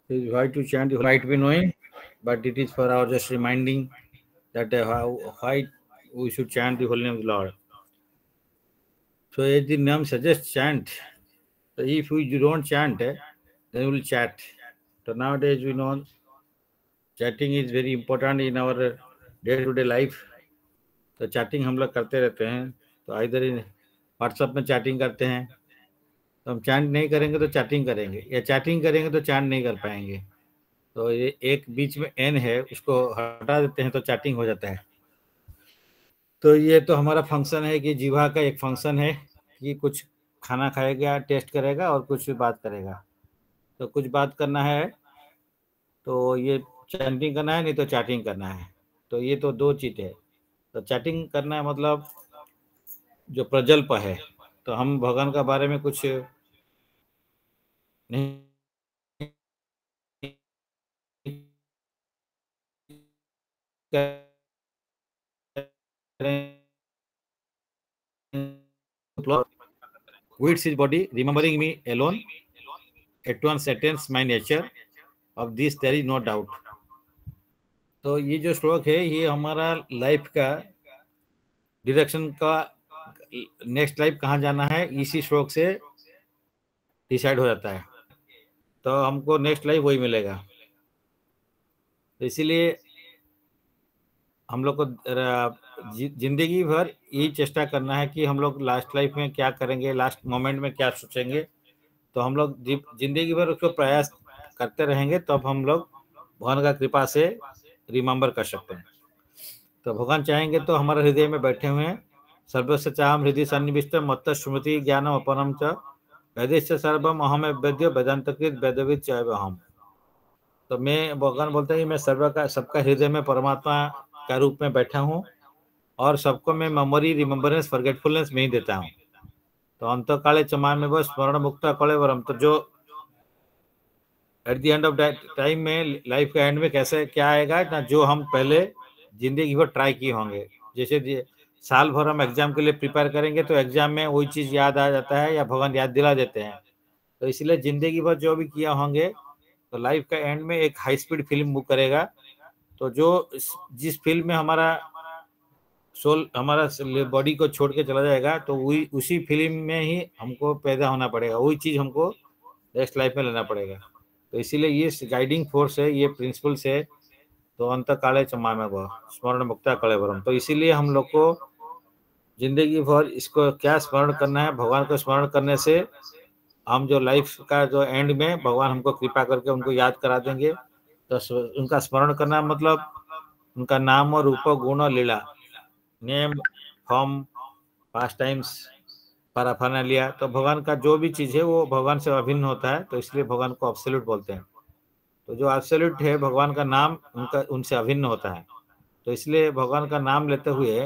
Why to chant, you might be knowing, but it is for our just reminding that why we should chant the holy name of the Lord. So as the name suggests, chant. So if you don't chant, then you will chat. So nowadays we know chatting is very important in our day-to-day life. तो chatting हम लोग करते रहते हैं, तो इधर WhatsApp में chatting करते हैं, तो हम चैट नहीं करेंगे तो चैटिंग करेंगे, या चैटिंग करेंगे तो चैट नहीं कर पाएंगे। तो ये एक बीच में एन है, उसको हटा देते हैं तो चैटिंग हो जाता है। तो ये तो हमारा फंक्शन है कि जीवा का एक फंक्शन है कि कुछ खाना खाएगा, टेस्ट करेगा और कुछ बात करेगा। तो कुछ बात करना है तो ये चैटिंग करना है, नहीं तो चैटिंग करना है। तो ये तो दो चीज़ है। तो चैटिंग करना है मतलब जो प्रजल्प है, तो हम भगवान का बारे में कुछ नहीं Quits his body, remembering me alone, at once attains my nature. Of this there is no doubt. तो ये जो श्लोक है, ये हमारा लाइफ का डायरेक्शन का, नेक्स्ट लाइफ कहाँ जाना है, इसी श्लोक से डिसाइड हो जाता है। तो हमको नेक्स्ट लाइफ वही मिलेगा। तो इसीलिए हम लोग को जिंदगी भर यही चेष्टा करना है कि हम लोग लास्ट लाइफ में क्या करेंगे, लास्ट मोमेंट में क्या सोचेंगे। तो हम लोग जिंदगी भर उसको प्रयास करते रहेंगे, तब हम लोग भगवान का कृपा से रिमेम्बर कर सकते हैं। तो भगवान चाहेंगे तो हमारे हृदय में बैठे हुए हैं। सर्वस्य चाहम हृदय सन्निविष्ट मत्त स्मृति ज्ञानम अपरम च वेदेश्च सर्वम अहम वेद्यो वेदांतकृत वेदविद चैव अहम। तो मैं, भगवान बोलते हैं कि मैं सबका हृदय में परमात्मा का रूप में बैठा हूँ और सबको मैं मेमोरी, रिमेम्बरेंस, फॉरगेटफुलनेस में ही देता हूँ। तो अंत काले चमान में बस स्मरण मुक्ता कले वरम। तो जो at the end of time में, लाइफ का एंड में कैसे क्या आएगा ना, जो हम पहले जिंदगी भर ट्राई किए होंगे। जैसे साल भर हम एग्जाम के लिए प्रिपेयर करेंगे तो एग्जाम में वही चीज़ याद आ जाता है या भगवान याद दिला देते हैं। तो इसलिए जिंदगी भर जो भी किया होंगे, तो लाइफ का एंड में एक हाई स्पीड फिल्म बुक करेगा। तो जो जिस फिल्म में हमारा सोल, हमारा बॉडी को छोड़ के चला जाएगा, तो वही उसी फिल्म में ही हमको पैदा होना पड़ेगा, वही चीज़ हमको नेक्स्ट लाइफ में लेना पड़ेगा। तो इसीलिए ये गाइडिंग फोर्स है, ये प्रिंसिपल्स है। तो अंत काले चमा में वह स्मरण मुक्ता कले वरम। तो इसीलिए हम लोग को जिंदगी भर इसको क्या स्मरण करना है, भगवान को स्मरण करने से हम जो लाइफ का जो एंड में भगवान हमको कृपा करके उनको याद करा देंगे। तो उनका स्मरण करना मतलब उनका नाम और रूप, गुण और लीला, नेम, फॉर्म, पास्ट टाइम्स, पैराफर्नालिया। तो भगवान का जो भी चीज़ है वो भगवान से अभिन्न होता है, तो इसलिए भगवान को एब्सोल्यूट बोलते हैं। तो जो एब्सोल्यूट है भगवान का नाम, उनसे अभिन्न होता है। तो इसलिए भगवान का नाम लेते हुए,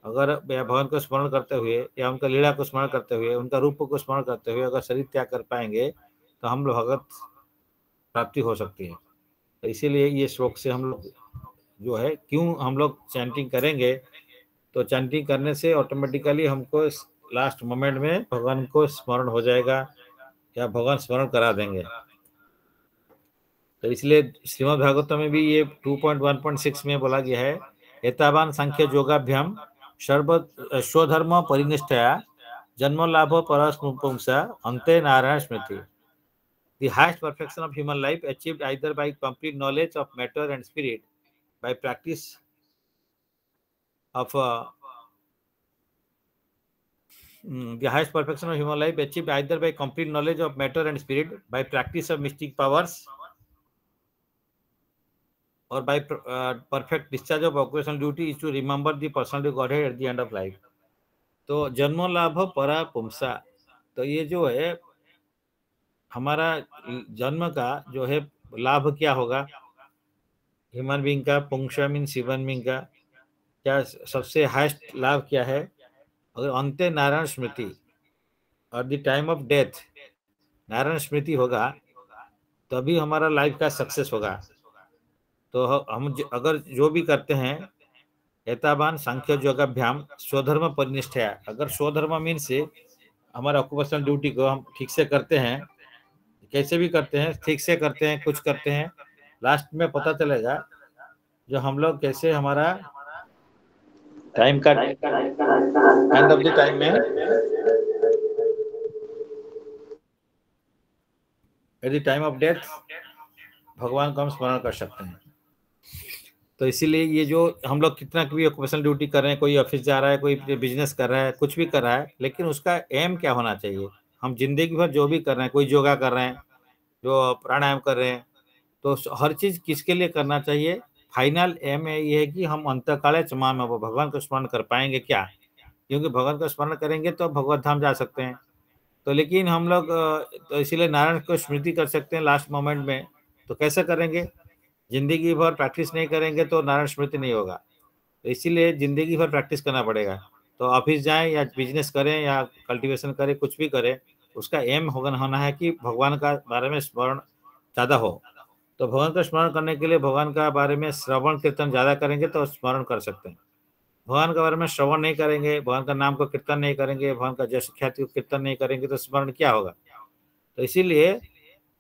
अगर भगवान को स्मरण करते हुए या उनका लीला को स्मरण करते हुए, उनका रूप को स्मरण करते हुए अगर शरीर त्याग कर पाएंगे, तो हम लोग भगवत प्राप्ति हो सकती है। तो इसीलिए ये श्लोक से हम लोग जो है, क्यों हम लोग चैंटिंग करेंगे, तो चैंटिंग करने से ऑटोमेटिकली हमको लास्ट मोमेंट में भगवान को स्मरण हो जाएगा या भगवान स्मरण करा देंगे। तो इसलिए श्रीमद् भागवत में भी ये 2.1.6 में बोला गया है, एतावान सांख्य योगाभ्याम सर्व स्वधर्म परिनिष्ठया जन्म लाभ परस्पुंसा अंते नारायण स्मृति। The highest perfection of human life achieved either by complete knowledge of matter and spirit, by practice of the highest perfection of human life achieved either by complete knowledge of matter and spirit, by practice of mystic powers, or by perfect discharge of occupational duty is to remember the personality of Godhead at the end of life. तो जन्म लाभ परा पुंसा, तो ये जो है हमारा जन्म का जो है लाभ क्या होगा, ह्यूमन बीइंग का, पुंसा मीन शिवन बीइंग का क्या सबसे हाईएस्ट लाभ क्या है, अगर अंत्य नारायण स्मृति, और the time of death Narayan स्मृति होगा, तभी हमारा लाइफ का सक्सेस होगा। तो हम अगर जो भी करते हैं, एतावान सांख्य योगाभ्याम स्वधर्म परिनिष्ठया, अगर स्वधर्म मीन से हमारा ऑक्यूपेशनल ड्यूटी को हम ठीक से करते हैं, कैसे भी करते हैं, ठीक से करते हैं, कुछ करते हैं, लास्ट में पता चलेगा जो हम लोग कैसे हमारा टाइम का एंड ऑफ द टाइम में at the time of death भगवान को हम स्मरण कर सकते हैं। तो इसीलिए ये जो हम लोग कितना भी ऑक्यूपेशनल ड्यूटी कर रहे हैं, कोई ऑफिस जा रहा है, कोई बिजनेस कर रहा है, कुछ भी कर रहा है, लेकिन उसका एम क्या होना चाहिए। हम जिंदगी भर जो भी कर रहे हैं, कोई योगा कर रहे हैं, जो प्राणायाम कर रहे हैं, तो हर चीज किसके लिए करना चाहिए। फाइनल एम ये है कि हम अंतकाले चमा में वो भगवान को स्मरण कर पाएंगे क्या, क्योंकि भगवान का स्मरण करेंगे तो भगवत धाम जा सकते हैं। तो लेकिन हम लोग तो इसीलिए नारायण को स्मृति कर सकते हैं लास्ट मोमेंट में। तो कैसे करेंगे, जिंदगी भर प्रैक्टिस नहीं करेंगे तो नारायण स्मृति नहीं होगा। तो इसीलिए जिंदगी भर प्रैक्टिस करना पड़ेगा। तो ऑफिस जाएं या बिजनेस करें या कल्टीवेशन करें, कुछ भी करें, उसका एम होना है कि भगवान का बारे में स्मरण ज़्यादा हो। तो भगवान का स्मरण करने के लिए भगवान का बारे में श्रवण कीर्तन ज़्यादा करेंगे तो स्मरण कर सकते हैं। भगवान के बारे में श्रवण नहीं करेंगे, भगवान का नाम को कीर्तन नहीं करेंगे, भगवान का जश ख्याति को कीर्तन नहीं करेंगे तो स्मरण क्या होगा। तो इसीलिए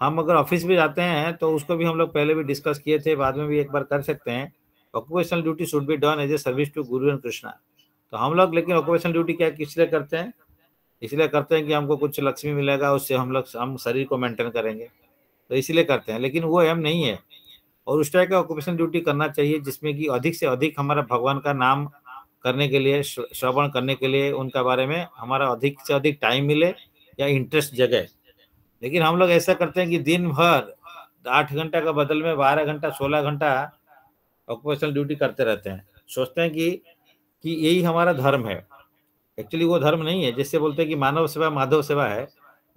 हम अगर ऑफिस भी जाते हैं तो उसको भी हम लोग पहले भी डिस्कस किए थे, बाद में भी एक बार कर सकते हैं। Occupational duty should be done as a service to guru and Krishna. तो हम लोग लेकिन ऑक्यूपेशनल ड्यूटी क्या किस लिए करते हैं, इसलिए करते हैं कि हमको कुछ लक्ष्मी मिलेगा, उससे हम शरीर को मेंटेन करेंगे, तो इसलिए करते हैं, लेकिन वो एम नहीं है। और उस टाइप का ऑक्यूपेशनल ड्यूटी करना चाहिए जिसमें कि अधिक से अधिक हमारा भगवान का नाम करने के लिए, श्रवण करने के लिए, उनका बारे में हमारा अधिक से अधिक टाइम मिले या इंटरेस्ट जगे। लेकिन हम लोग ऐसा करते हैं कि दिन भर 8 घंटा का बदल में 12 घंटा 16 घंटा ऑक्यूपेशनल ड्यूटी करते रहते हैं, सोचते हैं कि यही हमारा धर्म है। एक्चुअली वो धर्म नहीं है। जैसे बोलते हैं कि मानव सेवा माधव सेवा है,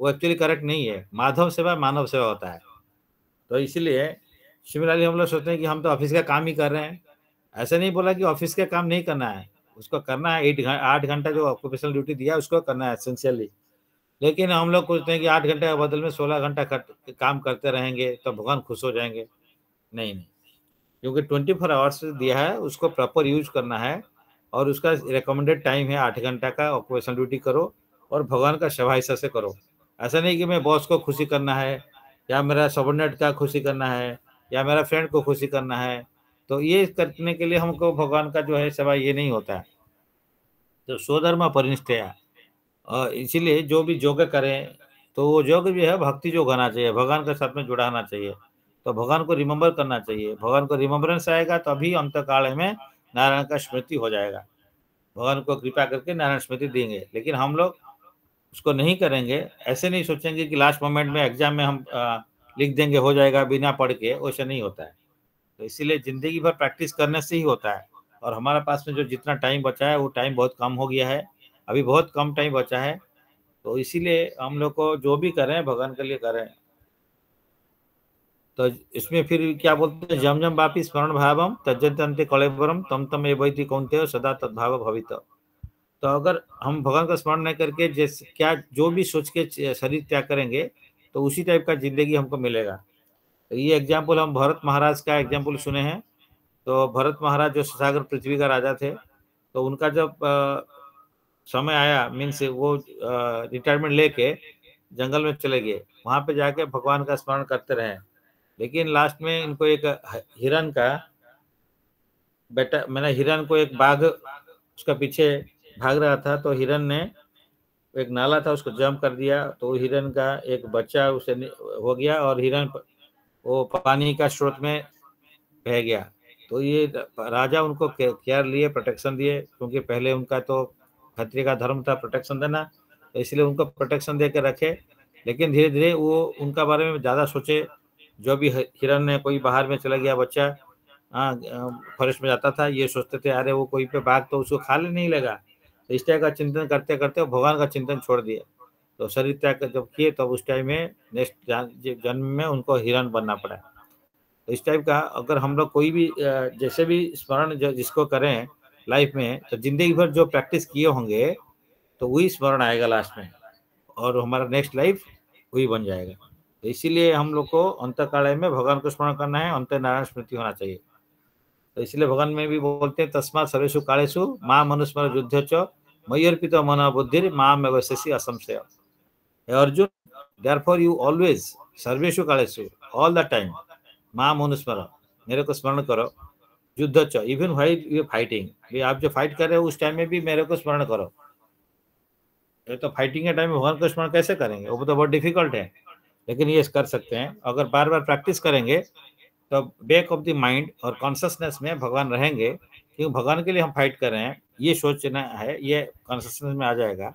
वो एक्चुअली करेक्ट नहीं है। माधव सेवा मानव सेवा होता है। तो इसीलिए सिमिलरली हम लोग सोचते हैं कि हम तो ऑफिस का काम ही कर रहे हैं। ऐसा नहीं बोला कि ऑफिस का काम नहीं करना है, उसको करना है। 8 घंटा जो ऑक्यूपेशनल ड्यूटी दिया उसको करना है एसेंशियली। लेकिन हम लोग सोचते हैं कि 8 घंटे के बदल में 16 घंटा काम करते रहेंगे तो भगवान खुश हो जाएंगे। नहीं, क्योंकि 24 आवर्स दिया है, उसको प्रॉपर यूज करना है। और उसका रिकमेंडेड टाइम है 8 घंटा का ऑक्यूपेशनल ड्यूटी करो और भगवान का सेवा हिस्सा से करो। ऐसा नहीं कि मैं बॉस को खुशी करना है या मेरा सबऑर्डिनेट का खुशी करना है या मेरा फ्रेंड को खुशी करना है। तो ये करने के लिए हमको भगवान का जो है सेवा ये नहीं होता है। तो स्वधर्म परिनिष्ठया, और इसीलिए जो भी योग करें तो वो योग भी है भक्ति योग होना चाहिए, भगवान के साथ में जुड़ाना चाहिए। तो भगवान को रिमेम्बर करना चाहिए। भगवान को रिमेम्बरेंस आएगा तो अभी अंतकाल में नारायण का स्मृति हो जाएगा। भगवान को कृपा करके नारायण स्मृति देंगे। लेकिन हम लोग उसको नहीं करेंगे। ऐसे नहीं सोचेंगे कि लास्ट मोमेंट में एग्जाम में हम लिख देंगे हो जाएगा बिना पढ़ के, वैसे नहीं होता है। तो इसीलिए जिंदगी भर प्रैक्टिस करने से ही होता है। और हमारे पास में जो जितना टाइम बचा है वो टाइम बहुत कम हो गया है, अभी बहुत कम टाइम बचा है। तो इसीलिए हम लोग को जो भी करें भगवान के लिए करें। तो इसमें फिर क्या बोलते हैं, जम जम वापी स्मरण भावम तजंते कलेवरम तम तम एवैति कौन्तेय सदा तद्भाव भवित। तो अगर हम भगवान का स्मरण नहीं करके जैसे क्या जो भी सोच के शरीर त्याग करेंगे तो उसी टाइप का जिंदगी हमको मिलेगा। तो ये एग्जाम्पल हम भरत महाराज का एग्जाम्पल सुने हैं। तो भरत महाराज जो सागर पृथ्वी का राजा थे, तो उनका जब समय आया, मीन्स वो रिटायरमेंट लेके जंगल में चले गए, वहां पे जाके भगवान का स्मरण करते रहे। लेकिन लास्ट में इनको एक हिरन का बेटा, मैंने हिरन को एक बाघ उसका पीछे भाग रहा था, तो हिरन ने एक नाला था उसको जंप कर दिया, तो हिरन का एक बच्चा उसे हो गया और हिरन वो पानी का स्रोत में बह गया। तो ये राजा उनको केयर लिए, प्रोटेक्शन दिए, क्योंकि पहले उनका तो खतरे का धर्म था प्रोटेक्शन देना, तो इसलिए उनको प्रोटेक्शन दे के रखे। लेकिन धीरे धीरे वो उनका बारे में ज़्यादा सोचे। जो भी हिरन ने कोई बाहर में चला गया बच्चा, फॉरेस्ट में जाता था, ये सोचते थे अरे वो कोई पे बाघ तो उसको खा ले नहीं लगा। तो इस टाइप का चिंतन करते करते भगवान का चिंतन छोड़ दिए। तो शरीर त्याग जब किए तब उस टाइम में नेक्स्ट जन्म में उनको हिरन बनना पड़ा। तो इस टाइप का अगर हम लोग कोई भी जैसे भी स्मरण जिसको करें लाइफ में, तो जिंदगी भर जो प्रैक्टिस किए होंगे तो वही स्मरण आएगा लास्ट में, और हमारा नेक्स्ट लाइफ वही बन जाएगा। तो इसीलिए हम लोग को अंतकाल में भगवान को स्मरण करना है, अंत नारायण स्मृति होना चाहिए। तो इसलिए भगवान में भी बोलते हैं तस्मात् सर्वेषु कालेषु मां मनुस्मर युद्ध च मय्यर्पितो मन बुद्धि मां अवशेषि असंशय। अर्जुन, therefore you always सर्वेषु कालेषु, ऑल द टाइम, माम अनुस्मर, मेरे को स्मरण करो, युद्ध च, इवन व्हाइल यू फाइटिंग, भी आप जो फाइट कर रहे हो उस टाइम में भी मेरे को स्मरण करो। ये तो फाइटिंग के टाइम में भगवान को स्मरण कैसे करेंगे, वो तो बहुत डिफिकल्ट है, लेकिन ये कर सकते हैं। अगर बार बार प्रैक्टिस करेंगे तो बैक ऑफ द माइंड और कॉन्शियसनेस में भगवान रहेंगे, क्योंकि भगवान के लिए हम फाइट कर रहे हैं, ये सोचना है, ये कॉन्शियसनेस में आ जाएगा,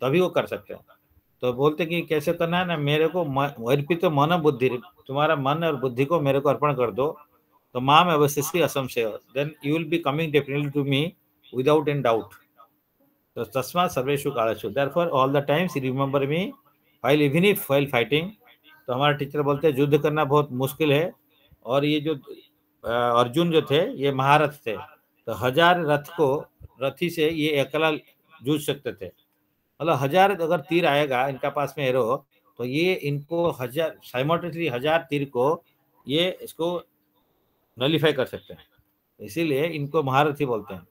तभी वो कर सकते हैं। तो बोलते कि कैसे करना है ना, मेरे को अर्पित तो मन बुद्धि, तुम्हारा मन और बुद्धि को मेरे को अर्पण कर दो, तो माम अवशिष्टि असंशय, then you will be coming definitely to me without an doubt. तो तस्मात् सर्वेषु कालेषु, therefore all the times remember me while even if while fighting. तो हमारे टीचर बोलते हैं युद्ध करना बहुत मुश्किल है, और ये जो अर्जुन जो थे ये महारथ थे, तो 1000 रथी से ये अकेला जूझ सकते थे। मतलब 1000 अगर तीर आएगा इनका पास में एरो, तो ये इनको 1000 साइमल्टेनियसली 1000 तीर को ये इसको नलीफाई कर सकते हैं, इसीलिए इनको महारथी बोलते हैं।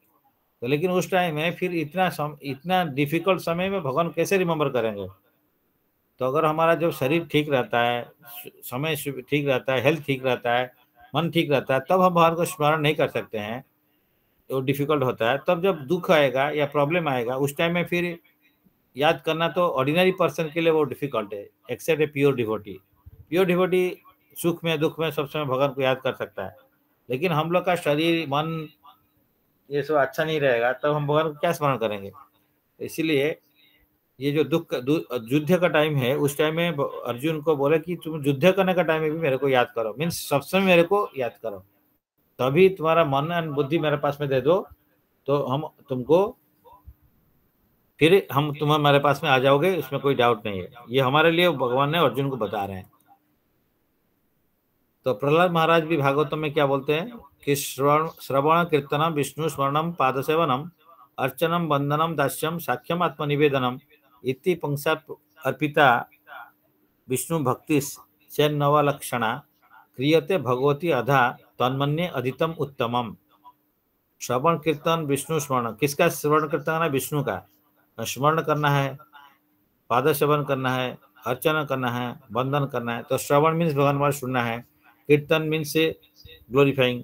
तो लेकिन उस टाइम में फिर इतना डिफिकल्ट समय में भगवान कैसे रिमेंबर करेंगे। तो अगर हमारा जब शरीर ठीक रहता है, समय ठीक रहता है, हेल्थ ठीक रहता है, मन ठीक रहता है, तब हम भगवान को स्मरण नहीं कर सकते हैं, वो डिफिकल्ट होता है। तब जब दुख आएगा या प्रॉब्लम आएगा उस टाइम में फिर याद करना तो ऑर्डिनरी पर्सन के लिए वो डिफिकल्ट है, except a pure devotee. Pure devotee सुख में दुख में सब समय भगवान को याद कर सकता है, लेकिन हम लोग का शरीर मन ये सब अच्छा नहीं रहेगा, तब हम भगवान को क्या स्मरण करेंगे। इसीलिए ये जो युद्ध का टाइम है, उस टाइम में अर्जुन को बोले कि तुम युद्ध करने का टाइम में भी मेरे को याद करो, मीन्स सब समय मेरे को याद करो, तभी तुम्हारा मन और बुद्धि मेरे पास में दे दो, तो हम तुमको फिर हम तुम्हारे पास में आ जाओगे, इसमें कोई डाउट नहीं है। ये हमारे लिए भगवान ने अर्जुन को बता रहे हैं। तो प्रहलाद महाराज भी भागवतम में क्या बोलते हैं कि श्रवण कीर्तनम विष्णु स्मरणम पाद सेवनम अर्चनम बंदनम दास्यम साख्यम आत्मनिवेदनम इति पंक्सा अर्पिता विष्णु भक्ति चैन्नवलक्षणा क्रियते भगवती अधा तन्मन्ये अधितम उत्तमम। श्रवण कीर्तन विष्णु स्मरण, किसका श्रवण कीर्तन करना है, विष्णु का स्मरण करना है, पाद सेवन करना है, अर्चना करना है, बंदन करना है। तो श्रवण मीन्स भगवान वाला सुनना है, kirtan means glorifying,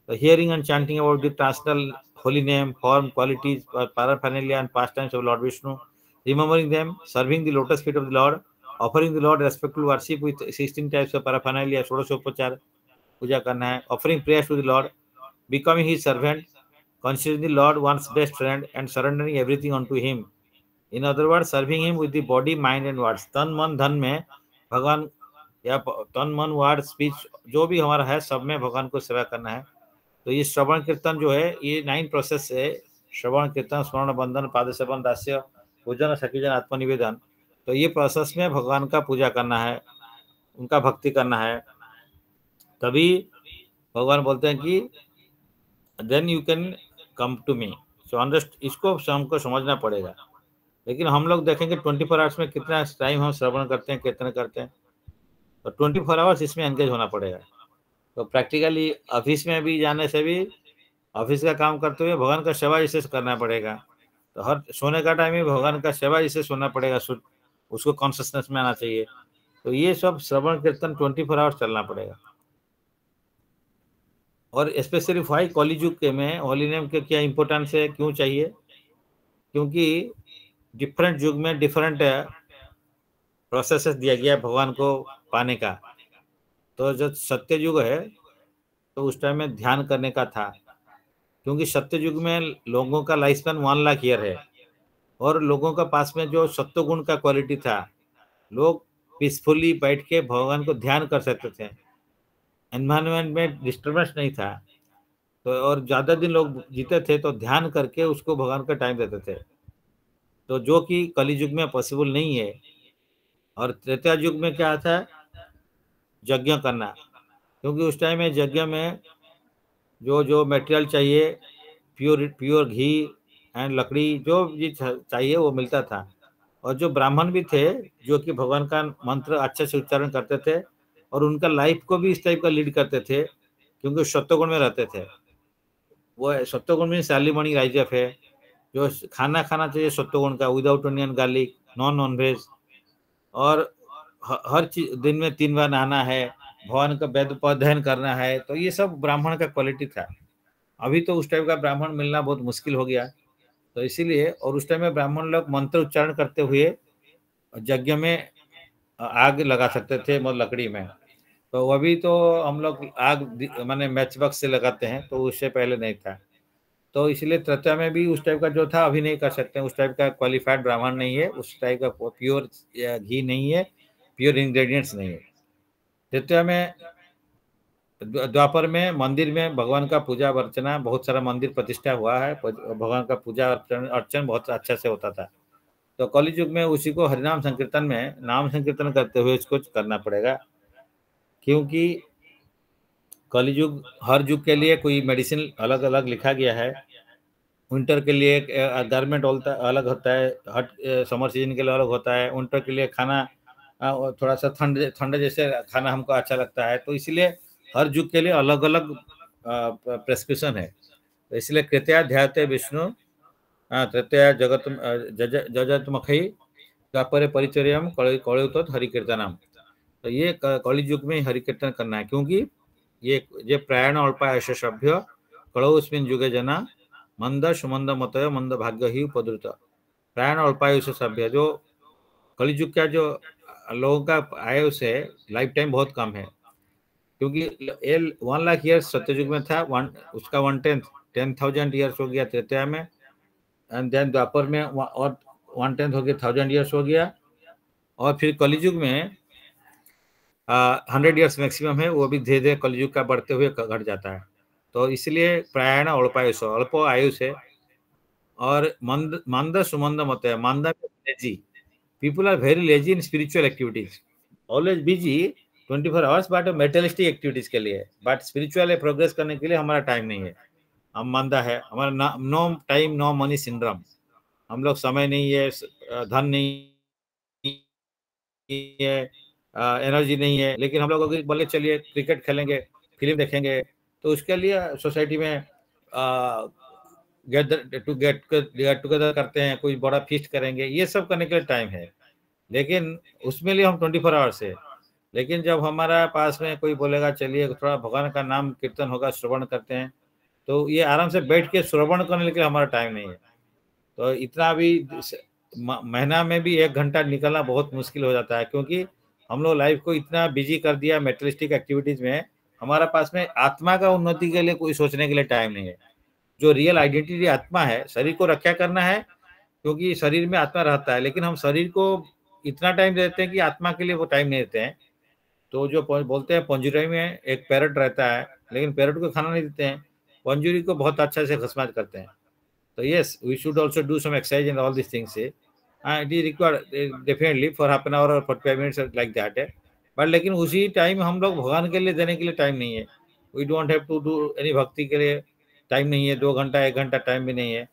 hearing and chanting about the transcendental holy name, form, qualities, paraphernalia and pastimes of Lord Vishnu, remembering them, serving the lotus feet of the Lord, offering the Lord respectful worship with 16 types of paraphernalia, षोडशोपचार पूजा करना है, offering prayers to the Lord, becoming his servant, considering the Lord one's best friend and surrendering everything unto him. In other words, serving him with the body, mind and words. तन मन धन में भगवान, या तन मन वर्ड स्पीच जो भी हमारा है, सब में भगवान को सेवा करना है। तो ये श्रवण कीर्तन जो है ये 9 प्रोसेस है, श्रवण कीर्तन स्मरण बंधन पाद सेवन दास्य पूजन सखीजन आत्मनिवेदन। तो ये प्रोसेस में भगवान का पूजा करना है, उनका भक्ति करना है, तभी भगवान बोलते हैं कि then you can come to me. So इसको हमको समझना पड़ेगा। लेकिन हम लोग देखेंगे 24 आवर्स में कितना टाइम हम श्रवण करते हैं, कितने करते हैं, तो 24 आवर्स इसमें एंगेज होना पड़ेगा। तो प्रैक्टिकली ऑफिस में भी जाने से भी ऑफिस का काम करते हुए भगवान का सेवा इसे करना पड़ेगा। तो हर सोने का टाइम में भगवान का सेवा इसे सोना पड़ेगा, उसको कॉन्शियसनेस में आना चाहिए। तो ये सब श्रवण कीर्तन 24 आवर्स चलना पड़ेगा। और स्पेशली फाइव कॉलीजुग के में होली नेम के क्या इंपॉर्टेंस है, क्यों चाहिए, क्योंकि डिफरेंट युग में डिफरेंट प्रोसेसेस दिया गया भगवान को पाने का। तो जो सत्य युग है तो उस टाइम में ध्यान करने का था, क्योंकि सत्य युग में लोगों का लाइफ स्पैन 1 लाख ईयर है, और लोगों का पास में जो सत्व गुण का क्वालिटी था, लोग पीसफुली बैठ के भगवान को ध्यान कर सकते थे, एनवायरनमेंट में डिस्टर्बेंस नहीं था। तो और ज़्यादा दिन लोग जीते थे, तो ध्यान करके उसको भगवान का टाइम देते थे, तो जो कि कली युग में पॉसिबल नहीं है। और त्रेता युग में क्या था, यज्ञ करना, क्योंकि उस टाइम में यज्ञ में जो मटेरियल चाहिए, प्योर घी एंड लकड़ी जो भी चाहिए वो मिलता था। और जो ब्राह्मण भी थे जो कि भगवान का मंत्र अच्छे से उच्चारण करते थे, और उनका लाइफ को भी इस टाइप का लीड करते थे, क्योंकि सत्वगुण में रहते थे। वो सत्वगुण में सैलिमनी राइजफ है, जो खाना खाना चाहिए सत्वगुण का, without onion garlic, non veg, और हर चीज दिन में 3 बार नहाना है, भगवान का वेद अध्ययन करना है, तो ये सब ब्राह्मण का क्वालिटी था। अभी तो उस टाइप का ब्राह्मण मिलना बहुत मुश्किल हो गया, तो इसीलिए। और उस टाइम में ब्राह्मण लोग मंत्र उच्चारण करते हुए यज्ञ में आग लगा सकते थे, मतलब लकड़ी में। तो अभी तो हम लोग आग माने मैच बॉक्स से लगाते हैं, तो उससे पहले नहीं था। तो इसलिए त्रेता में भी उस टाइप का जो था अभी नहीं कर सकते, उस टाइप का क्वालिफाइड ब्राह्मण नहीं है, उस टाइप का प्योर घी नहीं है, प्योर इंग्रेडिएंट्स नहीं है। त्रेता में, द्वापर में मंदिर में भगवान का पूजा अर्चना, बहुत सारा मंदिर प्रतिष्ठा हुआ है, भगवान का पूजा अर्चन बहुत अच्छा से होता था। तो कलि युग में उसी को हरिनाम संकीर्तन में नाम संकीर्तन करते हुए इसको करना पड़ेगा, क्योंकि कलि युग, हर युग के लिए कोई मेडिसिन अलग अलग लिखा गया है। विंटर के लिए गारमेंट अलग होता है, हट समर सीजन के लिए अलग होता है, विंटर के लिए खाना थोड़ा सा ठंड ठंड जैसे खाना हमको अच्छा लगता है, तो इसलिए हर युग के लिए अलग अलग प्रेस्क्रिप्शन है। तो इसलिए कृत्या ध्याते विष्णु तृतीया जगत जजतमखई द्वापरे परिचर्यम कलयुत हरि कीर्तनम। तो ये कलि युग में हरि कीर्तन करना है, क्योंकि ये प्रयाण अल्पायुष सभ्य कलौस्मिन युगे जना मंद सुमंद मतय मंद भाग्य ही उपद्रुत। प्रयाण अल्पायुष सभ्य, जो कलिजुग का जो लोगों का आयुष है, लाइफ टाइम बहुत कम है, क्योंकि 1 लाख ईयर्स सत्ययुग में था, उसका 10,000 ईयर्स हो गया त्रेता में, एंड देन द्वापर में और 1/10 हो गया, 1000 ईयर्स हो गया, और फिर कलिजुग में 100 ईयर्स मैक्सिमम है, वो भी धीरे धीरे कलियुग का बढ़ते हुए घट जाता है। तो इसलिए प्रायण अल्पायुष, अल्प आयुष है। और मंद मंद सुमंद मत है, मंदा lazy, people are very lazy in spiritual activities, always busy 24 hours, but materialistic activities के लिए, बट स्पिरिचुअल प्रोग्रेस करने के लिए हमारा टाइम नहीं है। हम मंदा है, हमारा no time no money syndrome, हम लोग समय नहीं है, धन नहीं है, एनर्जी नहीं है, लेकिन हम लोग अगर बोले चलिए क्रिकेट खेलेंगे, फिल्म देखेंगे, तो उसके लिए सोसाइटी में गेट टुगेदर करते हैं, कोई बड़ा फीस्ट करेंगे, ये सब करने के लिए टाइम है, लेकिन उसमें लिए हम 24 आवर्स है। लेकिन जब हमारा पास में कोई बोलेगा चलिए थोड़ा भगवान का नाम कीर्तन होगा, श्रवण करते हैं, तो ये आराम से बैठ के श्रवण करने के लिए हमारा टाइम नहीं है। तो इतना भी महीना में भी 1 घंटा निकलना बहुत मुश्किल हो जाता है, क्योंकि हम लोग लाइफ को इतना बिजी कर दिया मेटेरियलिस्टिक एक्टिविटीज में, हमारा पास में आत्मा का उन्नति के लिए कोई सोचने के लिए टाइम नहीं है। जो रियल आइडेंटिटी आत्मा है, शरीर को रक्षा करना है, क्योंकि शरीर में आत्मा रहता है, लेकिन हम शरीर को इतना टाइम देते हैं कि आत्मा के लिए वो टाइम नहीं देते हैं। तो जो बोलते हैं पंजूरी में एक पैरट रहता है, लेकिन पैरट को खाना नहीं देते हैं, पंजूरी को बहुत अच्छा से खसमाज करते हैं। So yes, we should also do some exercise and all these things. It is required definitely for half an hour or 45 minutes like that. But लेकिन उसी टाइम हम लोग भगवान के लिए देने के लिए टाइम नहीं है। We don't have to do any भक्ति के लिए टाइम नहीं है, 2 घंटा 1 घंटा टाइम भी नहीं है।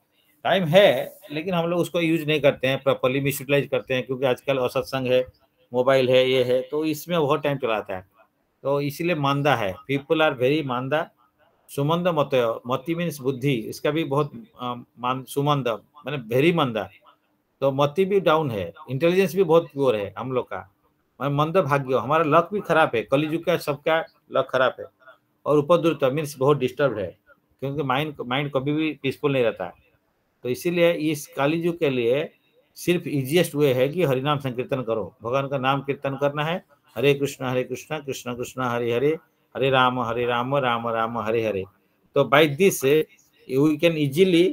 टाइम है, लेकिन हम लोग उसको यूज नहीं करते हैं, प्रॉपरली मिस यूटिलाइज करते हैं, क्योंकि आजकल असत्संग है, मोबाइल है, ये है, तो इसमें बहुत टाइम चलाता है। तो इसीलिए मांदा है, पीपल आर वेरी मांदा। सुमंद मत, मति मीन्स बुद्धि, इसका भी बहुत सुमंद मैंने वेरी मंदा, तो मति भी डाउन है, इंटेलिजेंस भी बहुत प्योर है हम लोग का। मंद भाग्य, हमारा लक भी खराब है, कलिजुग का सबका लक खराब है। और उपद्रुत मीन्स बहुत डिस्टर्ब है, क्योंकि माइंड कभी भी पीसफुल नहीं रहता है। तो इसीलिए इस कलिजुग के लिए सिर्फ इजिएस्ट वे है कि हरिनाम संकीर्तन करो, भगवान का नाम कीर्तन करना है। हरे कृष्णा कृष्ण कृष्ण हरे हरे, हरे राम राम राम हरे हरे। तो by this we can easily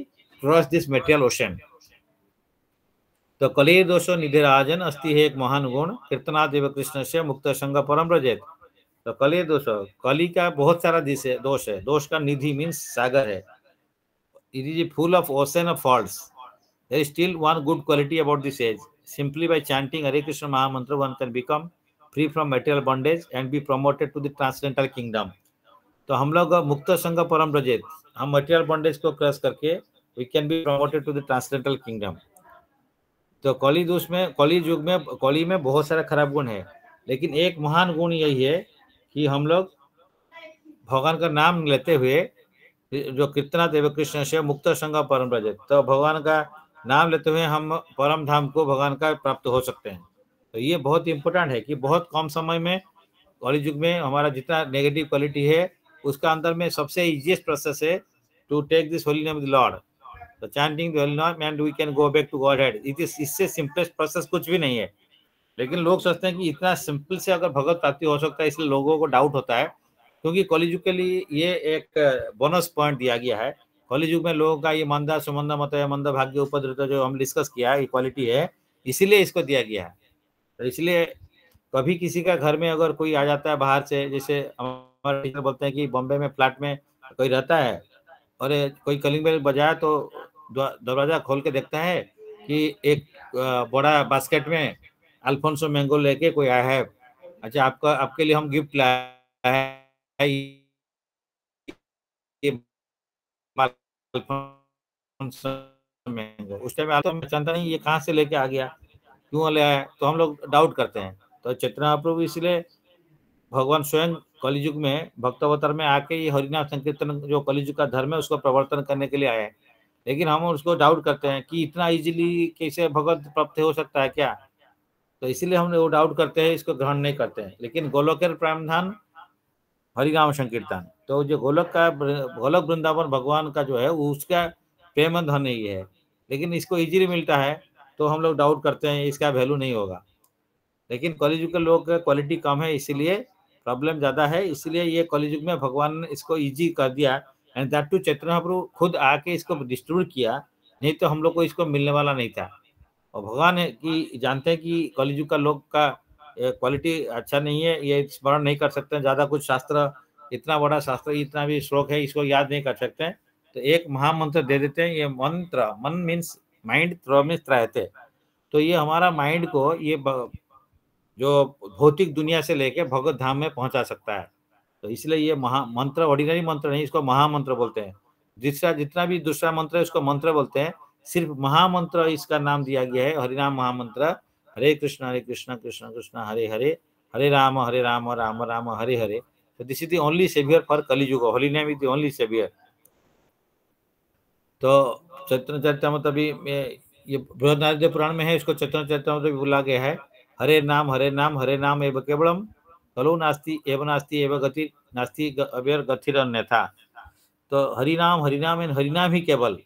cross this material ocean. तो कली दोष निधि राजन अस्ति है एक महान गुण, कीर्तनादेव कृष्ण से मुक्त संग परम ब्रजेत। तो कली दोष, कली का बहुत सारा दोष है, दोष का निधि मीन्स सागर है, it is full of ocean of faults. There is still one good quality about this age. Simply by chanting Hare Krishna Mahamantra, one can become free from material bondage and be promoted to the transcendental kingdom. तो हम लोग मुक्त संग परम ब्रजेत, हम material bondage को cross करके we can be promoted to the transcendental kingdom. तो कली दोष में, कली युग में, कली में बहुत सारा खराब गुण है, लेकिन एक महान गुण यही है कि हम लोग भगवान का नाम लेते हुए, जो कीर्तना देव कृष्ण से मुक्त संग परम ब्रजेत, तो भगवान का नाम लेते हुए हम परम धाम को भगवान का प्राप्त हो सकते हैं। तो ये बहुत इंपॉर्टेंट है कि बहुत कम समय में कॉलेज युग में हमारा जितना नेगेटिव क्वालिटी है उसका अंदर में सबसे इजीएस्ट प्रोसेस है to take this holy name of the lord, तो chanting the holy name and we can go back to godhead. It is, इससे सिंपलेस्ट प्रोसेस कुछ भी नहीं है। लेकिन लोग सोचते हैं कि इतना सिंपल से अगर भगवत प्राप्ति हो सकता है, इसलिए लोगों को डाउट होता है, क्योंकि कॉलेज युग के लिए ये एक बोनस पॉइंट दिया गया है। कॉलेज युग में लोगों का ये मंदा सुमंदा मत मंद भाग्य उपद्रव जो हम डिस्कस किया है इक्वालिटी है, इसीलिए इसको दिया गया है। तो इसलिए कभी किसी का घर में अगर कोई आ जाता है बाहर से, जैसे हमारे टीचर बोलते हैं कि बॉम्बे में फ्लैट में कोई रहता है और कोई कलिंग बेल बजाया तो दरवाजा खोल के देखता है कि एक बड़ा बास्केट में अल्फोंसो मैंगो लेके कोई आया है, अच्छा आपका आपके लिए हम गिफ्ट लाया है ये अल्फोंसो मैंगो। उस टाइम आता मैं जानता नहीं ये कहाँ से लेके आ गया, क्यों ले आया, तो हम लोग डाउट करते हैं। तो चैतन्य महाप्रभु इसलिए भगवान स्वयं कलियुग में भक्त अवतार में आके ये हरिनाम संकीर्तन जो कलियुग का धर्म है उसको प्रवर्तन करने के लिए आए हैं। लेकिन हम उसको डाउट करते हैं कि इतना इजीली कैसे भगवत प्राप्त हो सकता है क्या, तो इसीलिए हम वो डाउट करते हैं, इसको ग्रहण नहीं करते हैं। लेकिन गोलोकेर प्रावधान हरिनाम संकीर्तन, तो जो गोलक वृंदावन भगवान का जो है वो उसका प्रेम धन ही है, लेकिन इसको इजीली मिलता है तो हम लोग डाउट करते हैं इसका वैल्यू नहीं होगा। लेकिन कलियुग के लोग का क्वालिटी कम है, इसीलिए प्रॉब्लम ज्यादा है, इसलिए ये कलियुग में भगवान ने इसको इजी कर दिया। And that to Chaitanya Mahaprabhu खुद आके इसको डिस्ट्रीब्यूट किया, नहीं तो हम लोग को इसको मिलने वाला नहीं था। और भगवान है कि जानते हैं कि कलियुग का लोग का क्वालिटी अच्छा नहीं है, ये स्मरण नहीं कर सकते हैं ज्यादा कुछ शास्त्र, इतना बड़ा शास्त्र इतना भी श्लोक है इसको याद नहीं कर सकते हैं, तो एक महामंत्र दे देते हैं। ये मंत्र, मन मीन्स माइंड, त्र मीन्स त्रयते, तो ये हमारा माइंड को ये जो भौतिक दुनिया से लेके भगवत धाम में पहुंचा सकता है। तो इसलिए ये महा मंत्र ऑर्डिनरी मंत्र नहीं, इसको महामंत्र बोलते हैं। जिसका जितना भी दूसरा मंत्र है उसको मंत्र बोलते हैं, सिर्फ महामंत्र इसका नाम दिया गया है, हरिनाम महामंत्र। हरे कृष्ण कृष्ण कृष्ण हरे हरे, हरे राम राम राम हरे हरे। तो this is the only saviour for Kaliyuga, holy name is the only saviour. तो चैतन्य चरितमृत भी ये बृहदारण्यक पुराण में है, इसको चैतन्य चरितमृत भी बोला गया है। हरे नाम एव केवलम, खलु नास्ति एव गति नास्ति अव्यर गतिरन्यथा। तो हरिनाम एंड हरिनाम ही केवल,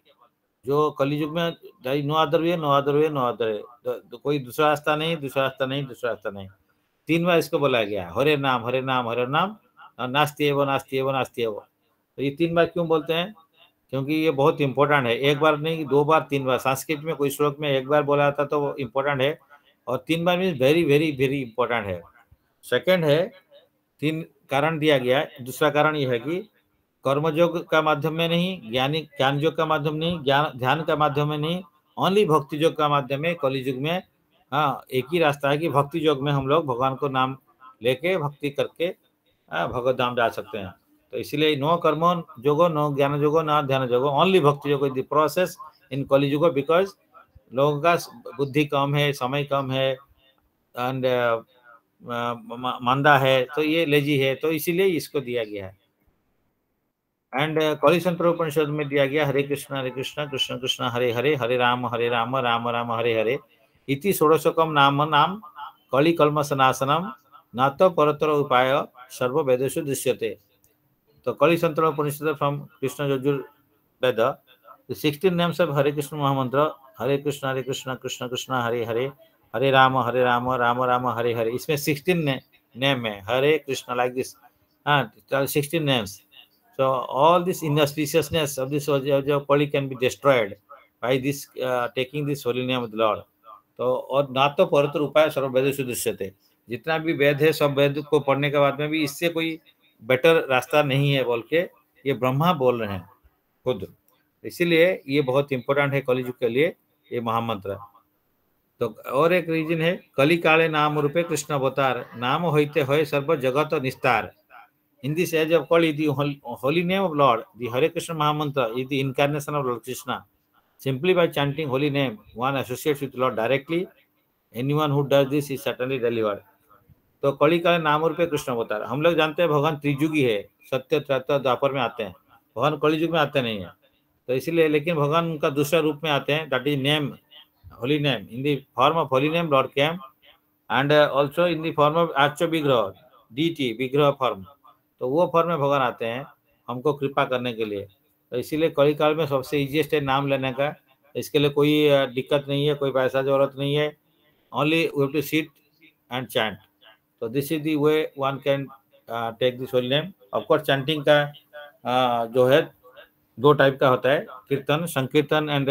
जो कलियुग में no other way, no other way, no other way, तो कोई दूसरा रास्ता नहीं, दूसरा रास्ता नहीं, दूसरा रास्ता नहीं। 3 बार इसको बोला गया, हरे नाम नास्ति एव नास्ति एव नास्ति एव। तो ये 3 बार क्यों बोलते हैं, क्योंकि ये बहुत इंपॉर्टेंट है। एक बार नहीं, 2 बार 3 बार, संस्कृत में कोई श्लोक में एक बार बोला था तो वो इम्पोर्टेंट है, और 3 बार means very very very important है। सेकंड है, 3 कारण दिया गया है। दूसरा कारण ये है कि कर्मयोग का माध्यम में नहीं, ज्ञान योग का माध्यम नहीं, ध्यान का माध्यम में नहीं, ओनली भक्ति योग का माध्यम में कलियुग में। हाँ, एक ही रास्ता है कि भक्ति योग में हम लोग भगवान को नाम लेके भक्ति करके भगवत धाम जा सकते हैं। तो इसलिए नो कर्म जोगो, नो ज्ञान जोगो, नो ध्यान जोगो, ओनली भक्ति जोगो the process in Kaliyuga, because लोगों का बुद्धि कम है, समय कम है, एंड मंदा है, तो ये लेजी है, तो इसीलिए इसको दिया गया है। एंड कलिशन उपनिषद में दिया गया, हरे कृष्ण कृष्ण कृष्ण हरे हरे, हरे राम राम राम हरे हरे, इति षोडशकम नाम कलि कल्मष नाशनम, न तो परतर उपाय सर्व वेदेषु दृश्यते। तो Kalishantar Upanishad from Krishna Yajur Veda, 16 names of Hare Krishna Mahamantra, Hare Krishna Krishna Krishna Hare Hare, हरे राम राम राम हरे हरे। इसमें 16 नेम है, Hare Krishna like this, 16 names. So all this inauspiciousness of this Kali can be destroyed by this taking this holy name of the Lord. तो और ना तो परतर उपाय सर्व वेदेषु दृश्यते, जितना भी वेद है सब वेद को पढ़ने के बाद में भी इससे कोई बेटर रास्ता नहीं है बोल के ये ब्रह्मा बोल रहे हैं खुद। इसीलिए ये बहुत इंपॉर्टेंट है कलियुग के लिए ये महामंत्र। तो और एक रीजन है, कली काले नाम रूपे कृष्ण अवतार, नाम होते होय सर्व जगत निस्तार। In this age of Kali, the holy name of Lord, the Hare Krishna Mahamantra, is the incarnation of Lord Krishna. Simply by chanting holy name, one associates with Lord directly. Anyone who does this is certainly delivered. तो कली का नाम रूपे कृष्ण अवतार, हम लोग जानते हैं भगवान त्रिजुगी है, सत्य त्रैता द्वापर में आते हैं, भगवान कलियुग में आते नहीं है। तो इसलिए, लेकिन भगवान उनका दूसरा रूप में आते हैं, that is name, holy name. In the form of holy name lord came and also in the form of archa vigraha, deity विग्रह फॉर्म, तो वो फॉर्म में भगवान आते हैं हमको कृपा करने के लिए। तो इसीलिए कली काल में सबसे इजीएस्ट है नाम लेने का, इसके लिए कोई दिक्कत नहीं है, कोई पैसा जरूरत नहीं है, only we have to sit and chant. तो this is the way one can take this holy name. Of course chanting का जो है दो टाइप का होता है, कीर्तन, संकीर्तन एंड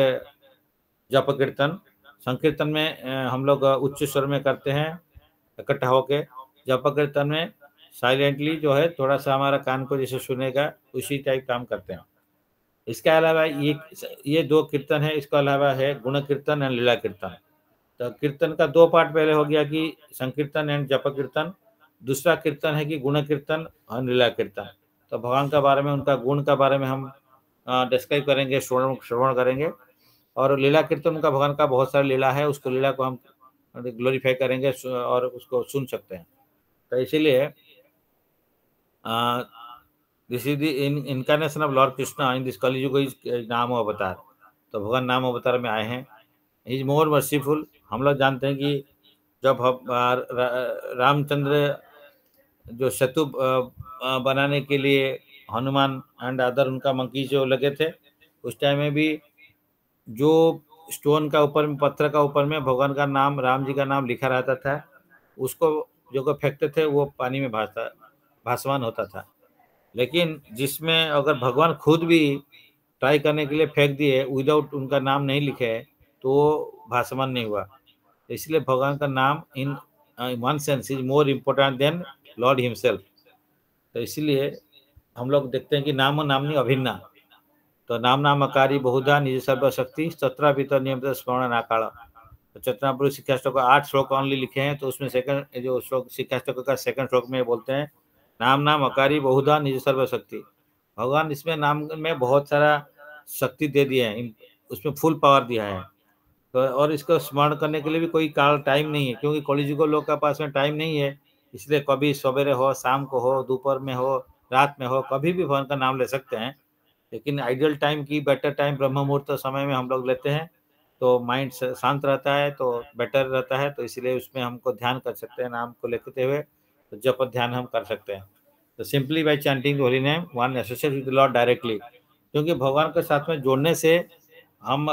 जप कीर्तन। संकीर्तन में हम लोग उच्च स्वर में करते हैं इकट्ठा होके, जप कीर्तन में साइलेंटली जो है थोड़ा सा हमारा कान को जैसे सुनेगा उसी टाइप काम करते हैं। इसके अलावा ये दो कीर्तन है, इसके अलावा है गुण कीर्तन एंड लीला कीर्तन। तो कीर्तन का दो पार्ट पहले हो गया कि संकीर्तन एंड जप कीर्तन, दूसरा कीर्तन है कि गुण कीर्तन और लीला कीर्तन। तो भगवान के बारे में, उनका गुण के बारे में हम डिस्क्राइब करेंगे, श्रवण करेंगे। और लीला कीर्तन उनका, भगवान का बहुत सारा लीला है, उसको लीला को हम ग्लोरीफाई करेंगे और उसको सुन सकते हैं। तो इसीलिए this is the incarnation of lord Krishna in this Kaliyuga is naam avatar. तो भगवान नाम अवतार में आए हैं। Is more merciful. हम लोग जानते हैं कि जब रामचंद्र जो सेतु बनाने के लिए हनुमान एंड अदर उनका मंकी जो लगे थे, उस टाइम में भी जो स्टोन का ऊपर में, पत्थर का ऊपर में भगवान का नाम, राम जी का नाम लिखा रहता था, उसको जो को फेंकते थे वो पानी में भासमान होता था। लेकिन जिसमें अगर भगवान खुद भी ट्राई करने के लिए फेंक दिए विदाउट उनका नाम नहीं लिखे तो वो भासमान नहीं हुआ। इसलिए भगवान का नाम in one sense is more important then Lord himself. तो इसलिए हम लोग देखते हैं कि नाम नामनी अभिन्ना। तो नाम नामकारी बहुधा निज सर्वशक्ति तत्रा भीतर नियमित स्मरण नाकाल। तो चतनापुरी शिक्षाष्टक को 8 श्लोक ऑनली लिखे हैं, तो उसमें सेकंड जो श्लोक शिक्षाष्टक का सेकंड श्लोक में बोलते हैं नाम नाम अकारी बहुधा निज सर्वशक्ति। भगवान इसमें नाम में बहुत सारा शक्ति दे दिया है, उसमें फुल पावर दिया है। तो और इसको स्मरण करने के लिए भी कोई काल टाइम नहीं है, क्योंकि कॉलेज को लोग के पास में टाइम नहीं है। इसलिए कभी सवेरे हो, शाम को हो, दोपहर में हो, रात में हो, कभी भी भगवान का नाम ले सकते हैं। लेकिन आइडियल टाइम की बेटर टाइम ब्रह्म मुहूर्त समय में हम लोग लेते हैं, तो माइंड शांत रहता है, तो बेटर रहता है। तो इसलिए उसमें हमको ध्यान कर सकते हैं, नाम को लेते हुए तो जप ध्यान हम कर सकते हैं। तो simply by chanting holy name one associate with Lord directly, क्योंकि भगवान के साथ में जोड़ने से हम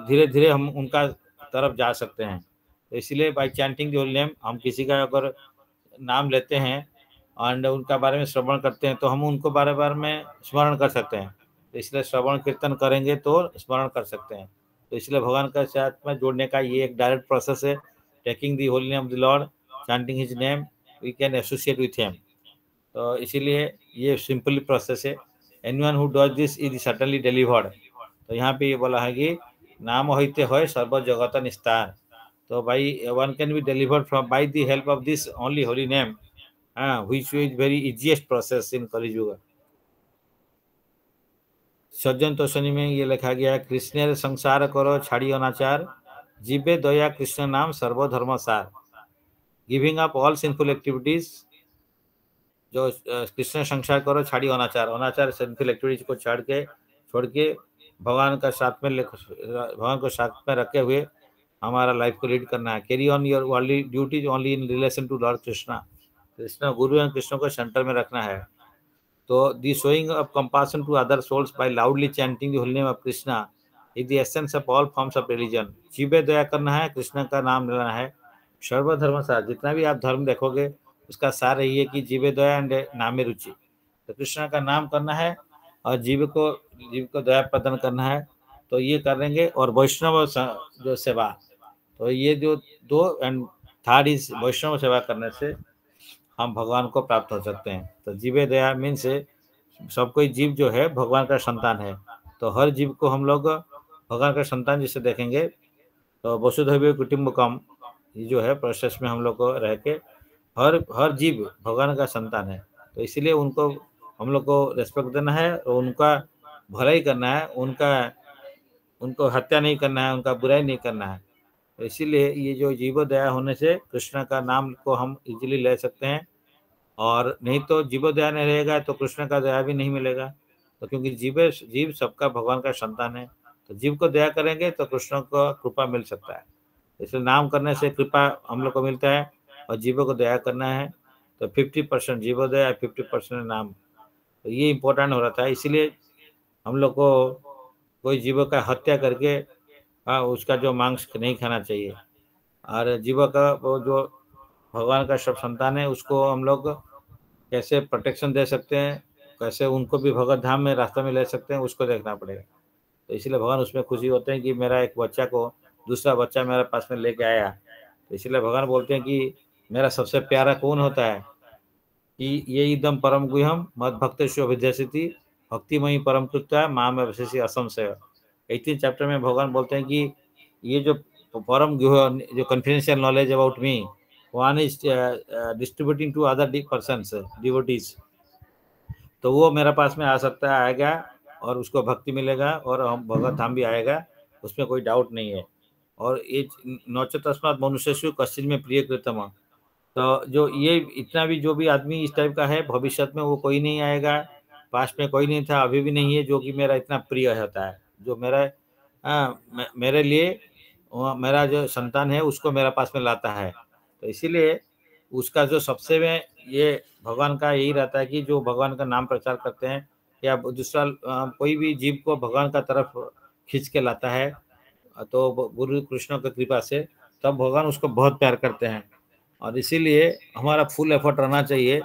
धीरे धीरे हम उनका तरफ जा सकते हैं। तो इसलिए बाई चैंटिंग होली नेम हम किसी का अगर नाम लेते हैं और उनका बारे में श्रवण करते हैं तो हम उनको बार बार में स्मरण कर सकते हैं। तो इसलिए श्रवण कीर्तन करेंगे तो स्मरण कर सकते हैं। तो इसलिए भगवान का साथ में जोड़ने का ये एक डायरेक्ट प्रोसेस है। Taking the holy name of the lord, chanting his name, we can associate with him. तो इसीलिए ये सिंपल प्रोसेस है। Anyone who does this is certainly delivered. तो यहाँ पे ये बोला है कि नाम होते हो सर्व जगत निस्तार। तो भाई one can be delivered from by the help of this only holy name, which is very easiest process in Kaliyuga. Sajjan Toshani में ये लिखा गया है, कृष्ण संसार करो छाड़ी अनाचार, जीवे दया कृष्ण नाम सर्वधर्म सार। Giving up all sinful activities, जो कृष्ण संसार करो छाड़ी अनाचार, अनाचार सिंफुल एक्टिविटीज को छोड़ के भगवान का साथ में भगवान को साथ में रखे हुए हमारा लाइफ को लीड करना है। Carry on your worldly duties only in relation to lord Krishna. Krishna गुरु एंड कृष्ण को सेंटर में रखना है। तो the showing of compassion to other souls by loudly chanting the holy name of Krishna is the essence of all forms of religion. जीवे दया करना है, कृष्ण का नाम लेना है, सर्वधर्म सार। जितना भी आप धर्म देखोगे उसका सार यही है कि जीवे दया एंड नामे रुचि। तो कृष्ण का नाम करना है और जीव को दया प्रदान करना है। तो ये करेंगे। और वैष्णव जो सेवा, तो ये जो दो एंड थर्ड इज वैष्णव सेवा करने से हम भगवान को प्राप्त हो सकते हैं। तो जीवे दया मीन्स सब कोई जीव जो है भगवान का संतान है। तो हर जीव को हम लोग भगवान का संतान जिसे देखेंगे। तो वसुधैव कुटुम्बकम ये जो है प्रोसेस में हम लोग को रह के हर जीव भगवान का संतान है। तो इसीलिए उनको हम लोग को रेस्पेक्ट देना है और उनका भलाई करना है, उनको हत्या नहीं करना है, उनका बुराई नहीं करना है। तो इसीलिए ये जो जीव दया होने से कृष्ण का नाम को हम इजीली ले सकते हैं। और नहीं तो जीव दया नहीं रहेगा तो कृष्ण का दया भी नहीं मिलेगा। तो क्योंकि जीव सबका भगवान का संतान है, तो जीव को दया करेंगे तो कृष्ण को कृपा मिल सकता है। इसलिए नाम करने से कृपा हम लोग को मिलता है। और जीवों को दया करना है, तो 50% जीवोदया, 50% नाम। तो ये इम्पोर्टेंट हो रहा था, इसीलिए हम लोग को कोई जीवों का हत्या करके उसका जो मांस नहीं खाना चाहिए। और जीवों का वो जो भगवान का सब संतान है उसको हम लोग कैसे प्रोटेक्शन दे सकते हैं, कैसे उनको भी भगवत धाम में रास्ते में ले सकते हैं, उसको देखना पड़ेगा। तो इसलिए भगवान उसमें खुशी होते हैं कि मेरा एक बच्चा को दूसरा बच्चा मेरे पास में लेके आया। तो इसलिए भगवान बोलते हैं कि मेरा सबसे प्यारा कौन होता है, कि ये एकदम परम गुह्यम मद भक्त अभिध्यसिति भक्तिमयी परम कृत्या माँ में विशेष असम से। 18 चैप्टर में भगवान बोलते हैं कि ये जो परम गुह्य जो confidential knowledge about me one is distributing to other persons devotees, तो वो मेरे पास में आ सकता है, आएगा और उसको भक्ति मिलेगा और हम भगवत धाम भी आएगा, उसमें कोई डाउट नहीं है। और ये नौच तस्मात् मनुष्यसु कश्चिन में प्रिय कृतम, तो जो ये इतना भी जो भी आदमी इस टाइप का है भविष्य में वो कोई नहीं आएगा, पास्ट में कोई नहीं था, अभी भी नहीं है, जो कि मेरा इतना प्रिय होता है, जो मेरा मेरे लिए मेरा जो संतान है उसको मेरे पास में लाता है। तो इसीलिए उसका जो सबसे में ये भगवान का यही रहता है कि जो भगवान का नाम प्रचार करते हैं या दूसरा कोई भी जीव को भगवान का तरफ खींच के लाता है, तो गुरु कृष्ण की कृपा से तब भगवान उसको बहुत प्यार करते हैं। और इसीलिए हमारा फुल एफर्ट रहना चाहिए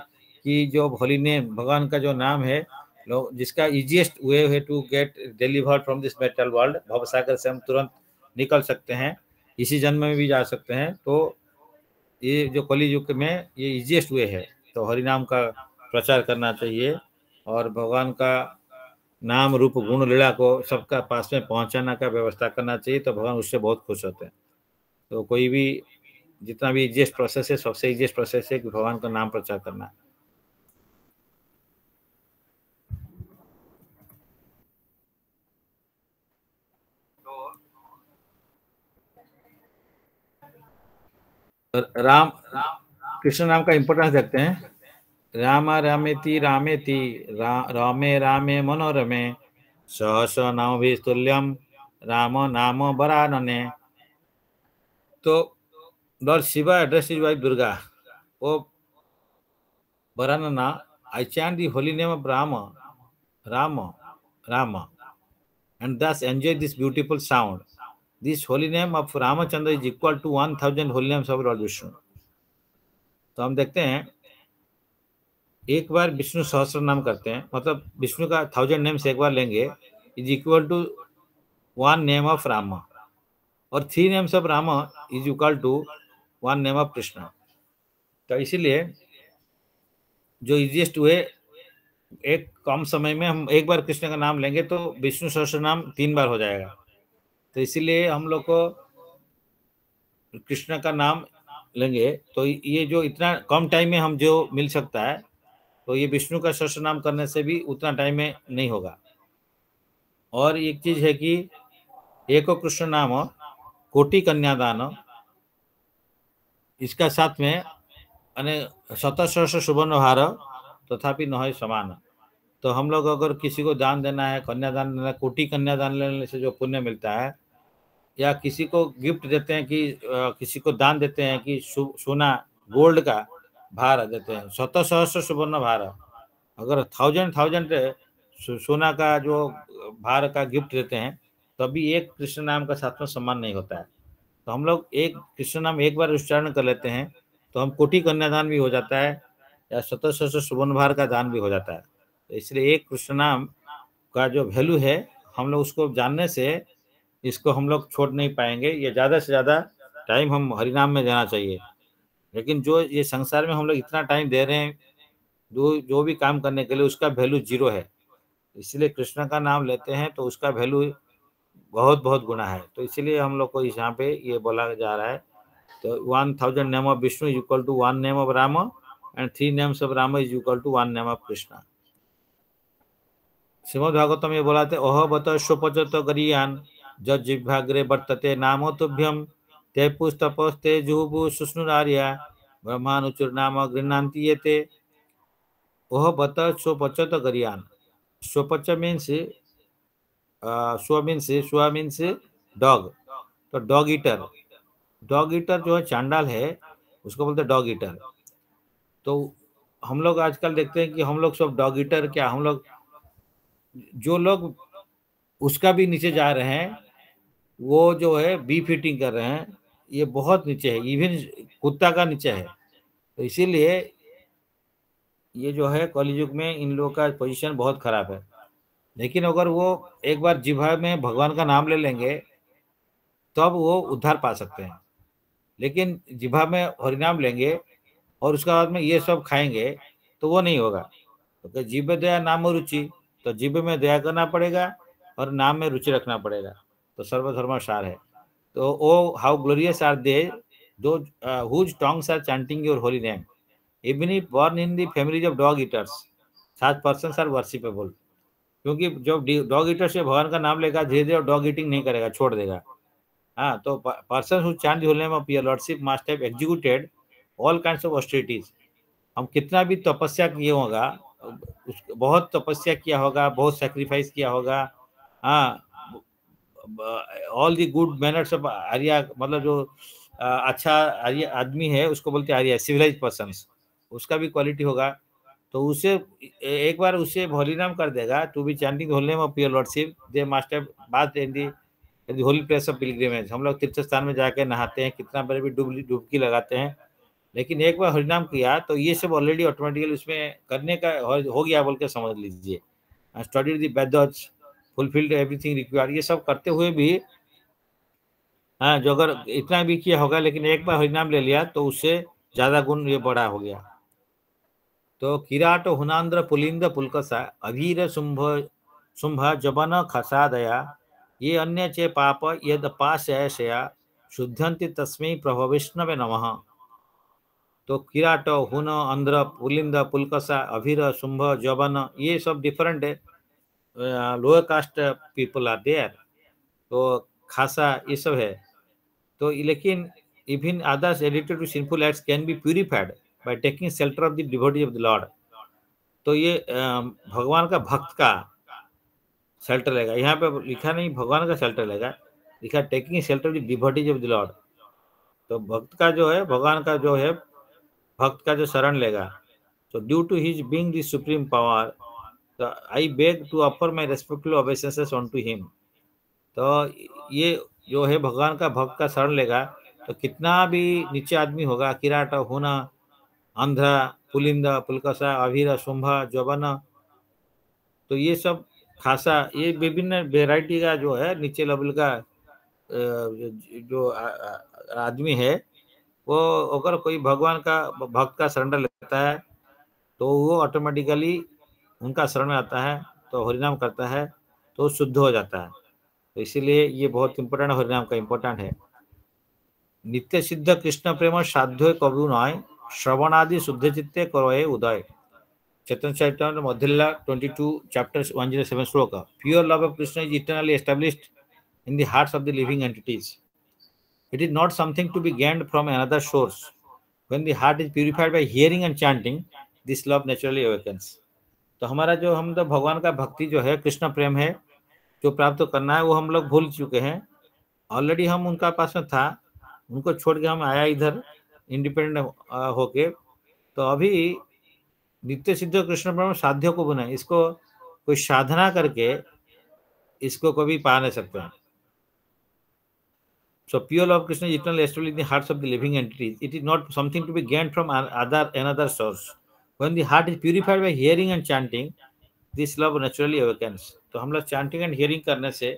कि जो होली नेम भगवान का जो नाम है, लोग जिसका इजीएस्ट वे है to get delivered from this metal world, भवसागर से हम तुरंत निकल सकते हैं, इसी जन्म में भी जा सकते हैं। तो ये जो कली युग में ये इजीएस्ट वे है, तो हरि नाम का प्रचार करना चाहिए और भगवान का नाम रूप गुण लीला को सबका पास में पहुंचाना का व्यवस्था करना चाहिए, तो भगवान उससे बहुत खुश होते हैं। तो कोई भी जितना भी इजीएस्ट प्रोसेस है, सबसे इजीएस्ट प्रोसेस है कि भगवान का नाम प्रचार करना। राम कृष्ण नाम का इम्पोर्टेंस देखते हैं। राम रामेति रामेति रामे रामे मनोरमे सहस नाम भी तुल्यम राम नाम बरानने। तो lord Shiva address is wife Durga, O बरानना, I chant the holy name of Ram Ram Ram and thus enjoy this beautiful sound. This holy name of Ramachandra is equal to 1000 holy names of Lord Vishnu. तो हम देखते हैं एक बार विष्णु सहस्त्र नाम करते हैं, मतलब विष्णु का 1000 नेम्स एक बार लेंगे, is equal to 1 name of Ram, और 3 names of Ram is equal to 1 name of Krishna. तो इसीलिए जो इजीएस्ट हुए, एक कम समय में हम एक बार कृष्ण का नाम लेंगे तो विष्णु सहस्त्र नाम 3 बार हो जाएगा। तो इसीलिए हम लोग को कृष्ण का नाम लेंगे तो ये जो इतना कम टाइम में हम जो मिल सकता है, तो ये विष्णु का सहस्त्र नाम करने से भी उतना टाइम में नहीं होगा। और एक चीज है कि एको कृष्ण नाम कोटि कन्यादान, इसका साथ में अने शतसहस्र सुवर्ण हार तथापि न है समान। तो हम लोग अगर किसी को दान देना है, कन्यादान देना है, कोटि कन्यादान लेने से जो पुण्य मिलता है, या किसी को गिफ्ट देते हैं कि किसी को दान देते हैं कि सोना गोल्ड का भार देते हैं, शतसहस्र सुवर्ण भार, अगर थाउजेंड सोना का जो भार का गिफ्ट देते हैं, तभी एक कृष्ण नाम का साथ में सम्मान नहीं होता है। तो हम लोग एक कृष्ण नाम एक बार उच्चारण कर लेते हैं तो हम कोटि कन्यादान भी हो जाता है या शतसहस्र सुवर्ण भार का दान भी हो जाता है। तो इसलिए एक कृष्ण नाम का जो वैल्यू है, हम लोग उसको जानने से इसको हम लोग छोड़ नहीं पाएंगे। ये ज़्यादा से ज़्यादा टाइम हम हरिनाम में देना चाहिए। लेकिन जो ये संसार में हम लोग इतना टाइम दे रहे हैं जो भी काम करने के लिए, उसका वैल्यू 0 है। इसलिए कृष्ण का नाम लेते हैं तो उसका वैल्यू बहुत बहुत गुना है। तो इसलिए हम लोग को यहाँ पे ये बोला जा रहा है, तो 1000 name of Vishnu is equal to 1 name of Ram and 3 names of Ram is equal to 1 name of Krishna. Shrimad Bhagavatam ये बोला थे, ओह बत स्वपचत गरियान जिह्वाग्रे वर्तते नामो तुभ्यम ते पुस्तपस्ते जुहुबु सुष्णुरार्या ब्रह्मानुचुर नाम गृह्णान्ति ये ते। ओह बत स्वपचत गरियान, स्वपच मीन्स स्व मीन्स डॉग, तो डॉग ईटर जो है चांडाल है, उसको बोलते हैं डॉग ईटर। तो हम लोग आजकल देखते हैं कि हम लोग सब डॉग ईटर क्या, हम लोग जो लोग उसका भी नीचे जा रहे हैं, वो जो है बी फिटिंग कर रहे हैं, ये बहुत नीचे है, इवन कुत्ता का नीचे है। तो इसीलिए ये जो है कलयुग में इन लोगों का पोजीशन बहुत खराब है। लेकिन अगर वो एक बार जिह्वा में भगवान का नाम ले लेंगे तब वो उद्धार पा सकते हैं। लेकिन जिह्वा में हरिनाम लेंगे और उसके बाद में ये सब खाएंगे तो वो नहीं होगा। तो जीभ में दया नाम में रुचि, तो जीभ में दया करना पड़ेगा और नाम में रुचि रखना पड़ेगा। तो सर्वधर्म सार है। तो oh how glorious are they those whose tongues are chanting your holy name, even if born in the families of dog eaters, such persons are worshipable. क्योंकि जब डॉग ईटर से भगवान का नाम लेगा, धीरे धीरे डॉग ईटिंग नहीं करेगा, छोड़ देगा। हाँ, तो person who chant the holy name of your lordship must have executed all kinds of austerities. हम कितना भी तपस्या किए होगा, बहुत तपस्या किया होगा, बहुत सेक्रीफाइस किया होगा। हाँ, all the good manners of Arya, मतलब जो अच्छा आर्य आदमी है उसको बोलते हैं आर्य, सिविलाइज पर्सन, उसका भी क्वालिटी होगा। तो उसे एक बार उसे होली नाम कर देगा, to be chanting holy name of your lordship they must have bath in the holy place of pilgrimage. हम लोग तीर्थ स्थान में जाके नहाते हैं, कितना बड़े भी डुबकी लगाते हैं, लेकिन एक बार हरिनाम किया तो ये सब ऑलरेडी ऑटोमेटिकली उसमें करने का हो गया बोल के समझ लीजिए। Studied the वेदर्स, fulfilled everything required, ये सब करते हुए भी हाँ, जो अगर इतना भी किया होगा लेकिन एक बार हरिनाम ले लिया तो उससे ज्यादा गुण ये बड़ा हो गया। तो किराट हुनांद्र पुलिंद पुलकसा अभीर शुंभ शुंभ जबन खसादया ये अन्य चे पाप यद पाशया शुद्धंति तस्मै प्रभु विष्णवे नमः। तो किराट हुन अंध्र पुलिंद पुलकसा अभीर शुंभ जबन ये सब डिफरेंट है, lower caste people are there. तो खासा ये सब है। तो लेकिन even others addicted to sinful acts can be purified by taking shelter of the devotee of the lord. तो ये भगवान का भक्त का शेल्टर लेगा, यहाँ पे लिखा नहीं भगवान का शेल्टर लेगा, लिखा taking shelter of the devotees of the lord. तो भक्त का जो है, भगवान का जो है, भक्त का जो शरण लेगा। तो due to his being the supreme power, तो I beg to offer my respectful obeisances on to him. तो ये जो है भगवान का भक्त का शरण लेगा तो कितना भी नीचे आदमी होगा, किराट होना, अंधा, पुलिंद पुलकसा अभीर शुंभ जबन, तो ये सब खासा, ये विभिन्न वेराइटी का जो है नीचे लेवल का जो आदमी है, वो अगर कोई भगवान का भक्त का सरेंडर लेता है तो वो ऑटोमेटिकली उनका शरण में आता है, तो हरिनाम करता है तो शुद्ध हो जाता है। तो इसीलिए ये बहुत इंपॉर्टेंट हरिनाम का इंपॉर्टेंट है। नित्य सिद्ध कृष्ण प्रेम साध्य कबु नय श्रवणादि शुद्ध चित्ते करोए उदय। चैतन्य चैतन्य मध्यलीला 22 चैप्टर 107 श्लोक। Pure love of Krishna is eternally established in the hearts of the living entities. It is not something to be gained from another source. When the heart is purified by hearing and chanting, this love naturally awakens. तो हमारा जो, हम तो भगवान का भक्ति जो है, कृष्ण प्रेम है, जो प्राप्त करना है वो हम लोग भूल चुके हैं ऑलरेडी। हम उनका पास में था, उनको छोड़ के हम आया इधर इंडिपेंडेंट होके। तो अभी नित्य सिद्ध कृष्ण प्रेम साध्य को बनाए, इसको कोई साधना करके इसको कभी पा नहीं सकते हैं। So pure love of Krishna is eternally established in the hearts of the living entities. It is not something to be gained from another source. When the heart is purified by hearing and chanting, this love naturally awakens. तो हम लोग chanting and hearing करने से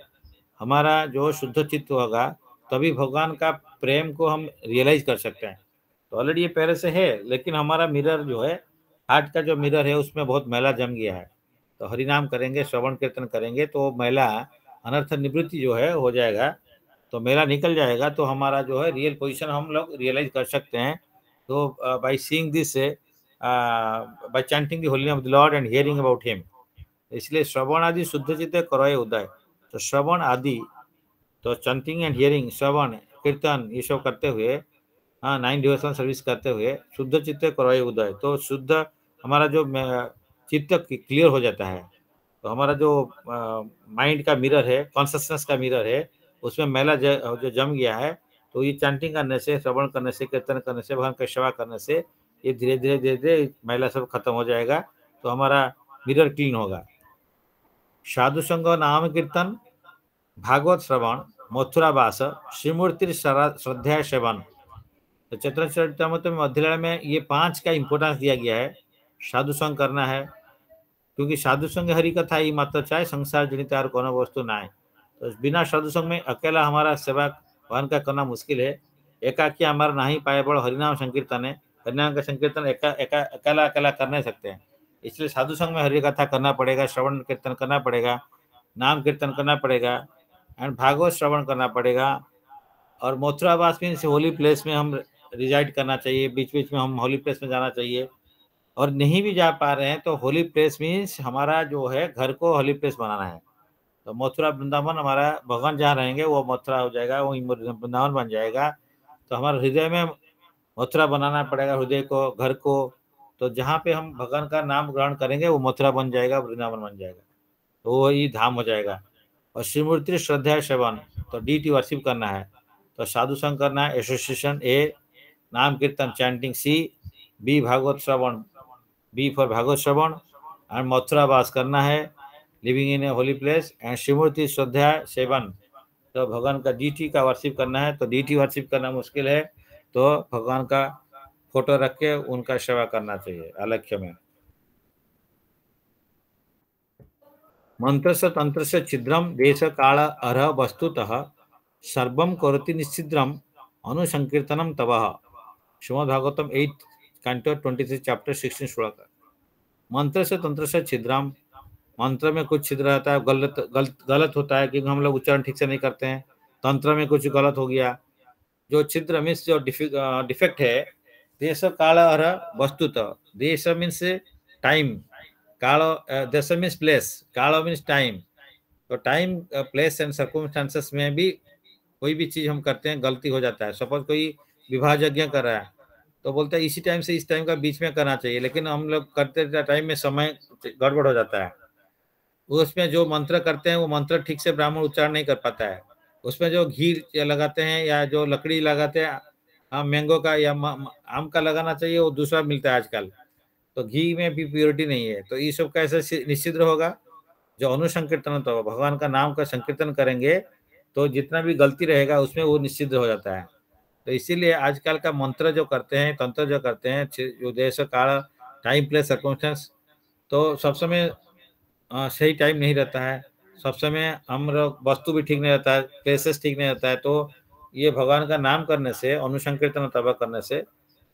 हमारा जो शुद्ध चित्त होगा, तभी भगवान का प्रेम को हम रियलाइज कर सकते हैं। तो ऑलरेडी ये पहले से है, लेकिन हमारा मिरर जो है, हार्ट का जो मिरर है, उसमें बहुत मैला जम गया है। तो हरिनाम करेंगे, श्रवण कीर्तन करेंगे तो मैला अनर्थ निवृत्ति जो है हो जाएगा, तो मेला निकल जाएगा। तो हमारा जो है रियल पोजीशन हम लोग रियलाइज कर सकते हैं। तो by seeing this, bye chanting the holy name of the Lord and hearing about him, इसलिए श्रवण आदि शुद्ध चित्ते करोए उदय। तो श्रवण आदि, तो चैंटिंग एंड हियरिंग, श्रवण कीर्तन ये सब करते हुए, 9 डिवोशनल सर्विस करते हुए शुद्ध चित्ते करोए उदय, तो शुद्ध हमारा जो चित्त क्लियर हो जाता है। तो हमारा जो माइंड का मिरर है, कॉन्शसनेस का मिरर है, उसमें मैला जो जम गया है, तो ये चैंटिंग करने से, श्रवण करने से, कीर्तन करने से, भगवान का सेवा करने से ये धीरे धीरे धीरे धीरे मैला सब खत्म हो जाएगा, तो हमारा मिरर क्लीन होगा। साधु संग, नाम कीर्तन, भागवत श्रवण, मथुरा वास, श्रीमूर्ति श्रद्धा सेवन। तो चैतन्य चरितामृत में मध्य में ये 5 का इंपोर्टेंस दिया गया है। साधु संग करना है, क्योंकि साधु संग हरि कथा ही मात्र चाहे, संसार जनित और कोनो वस्तु ना है। तो बिना साधु संग में अकेला हमारा सेवा भगवान का करना मुश्किल है। एकाकी हमारा नहीं पाए बड़ हरिनाम संकीर्तन है, हरिनाम का संकीर्तन अकेला अकेला कर नहीं सकते हैं। इसलिए साधु संग में हरि कथा करना पड़ेगा, श्रवण कीर्तन करना पड़ेगा, नाम कीर्तन करना पड़ेगा एंड भागवत श्रवण करना पड़ेगा। और मथुरावास मीन्स होली प्लेस में हम रिजाइड करना चाहिए, बीच बीच में हम होली प्लेस में जाना चाहिए। और नहीं भी जा पा रहे हैं तो होली प्लेस मीन्स हमारा जो है घर को होली प्लेस बनाना है। तो मथुरा वृंदावन हमारा भगवान जहाँ रहेंगे वो मथुरा हो जाएगा, वो वृंदावन बन जाएगा। तो हमारे हृदय में मथुरा बनाना पड़ेगा, हृदय को, घर को। तो जहाँ पे हम भगवान का नाम ग्रहण करेंगे वो मथुरा बन जाएगा, वृंदावन बन जाएगा, तो वही धाम हो जाएगा। और श्रीमूर्ति श्रद्धा सेवन, तो डीटी वर्शिप करना है, तो साधु संग करना है, एसोसिएशन ए, नाम kirtan chanting C, B Bhagavat श्रवण, बी फॉर भागवत श्रवण, एंड मथुरा वास करना है, living in a holy place, and श्रीमूर्ति श्रद्धा सेवन, तो भगवान का डीटी का वर्शिप करना है। तो डीटी वर्शिप करना मुश्किल है तो भगवान का फोटो रख के उनका सेवा करना चाहिए अलक्ष्य में। मंत्र से तंत्र से छिद्रम देश काल अर्ह वस्तुतः सर्वम करोति निश्चिद्रम अनुसंकीर्तनम तवः। श्रीमद् भागवतम 8 कैंटो 23 चैप्टर 16 श्लोक। मंत्र से तंत्र से छिद्रम, मंत्र में कुछ छिद्र रहता है, गलत होता है क्योंकि हम लोग उच्चारण ठीक से नहीं करते हैं। तंत्र में कुछ गलत हो गया, जो छिद्र मीन्स जो डिफेक्ट है। देश काल अर्ह वस्तुतः, देश मीन्स टाइम, काल देश मीन्स प्लेस, काल मीन्स टाइम। तो टाइम, प्लेस एंड सर्कमस्टांसेस में भी कोई भी चीज हम करते हैं गलती हो जाता है। सपोज कोई विवाह यज्ञ कर रहा है तो बोलते हैं इसी टाइम से इस टाइम का बीच में करना चाहिए, लेकिन हम लोग करते टाइम में समय गड़बड़ हो जाता है। उसमें जो मंत्र करते हैं वो मंत्र ठीक से ब्राह्मण उच्चारण नहीं कर पाता है। उसमें जो घी लगाते हैं या जो लकड़ी लगाते हैं, मैंगो का या आम का लगाना चाहिए, वो दूसरा मिलता है आजकल। तो घी में भी प्योरिटी नहीं है। तो ये सब कैसे निश्चिद्र होगा? जो अनुसंकीर्तन, तो भगवान का नाम का संकीर्तन करेंगे तो जितना भी गलती रहेगा उसमें वो निश्चिद्र हो जाता है। तो इसीलिए आजकल का मंत्र जो करते हैं, तंत्र जो करते हैं, जो देश काल, टाइम, प्लेस, सर्कमस्टेंस, तो सब समय सही टाइम नहीं रहता है, सब समय हम लोग वस्तु भी ठीक नहीं रहता है, प्लेसेस ठीक नहीं रहता है। तो ये भगवान का नाम करने से, अनुसंकीर्तन तब करने से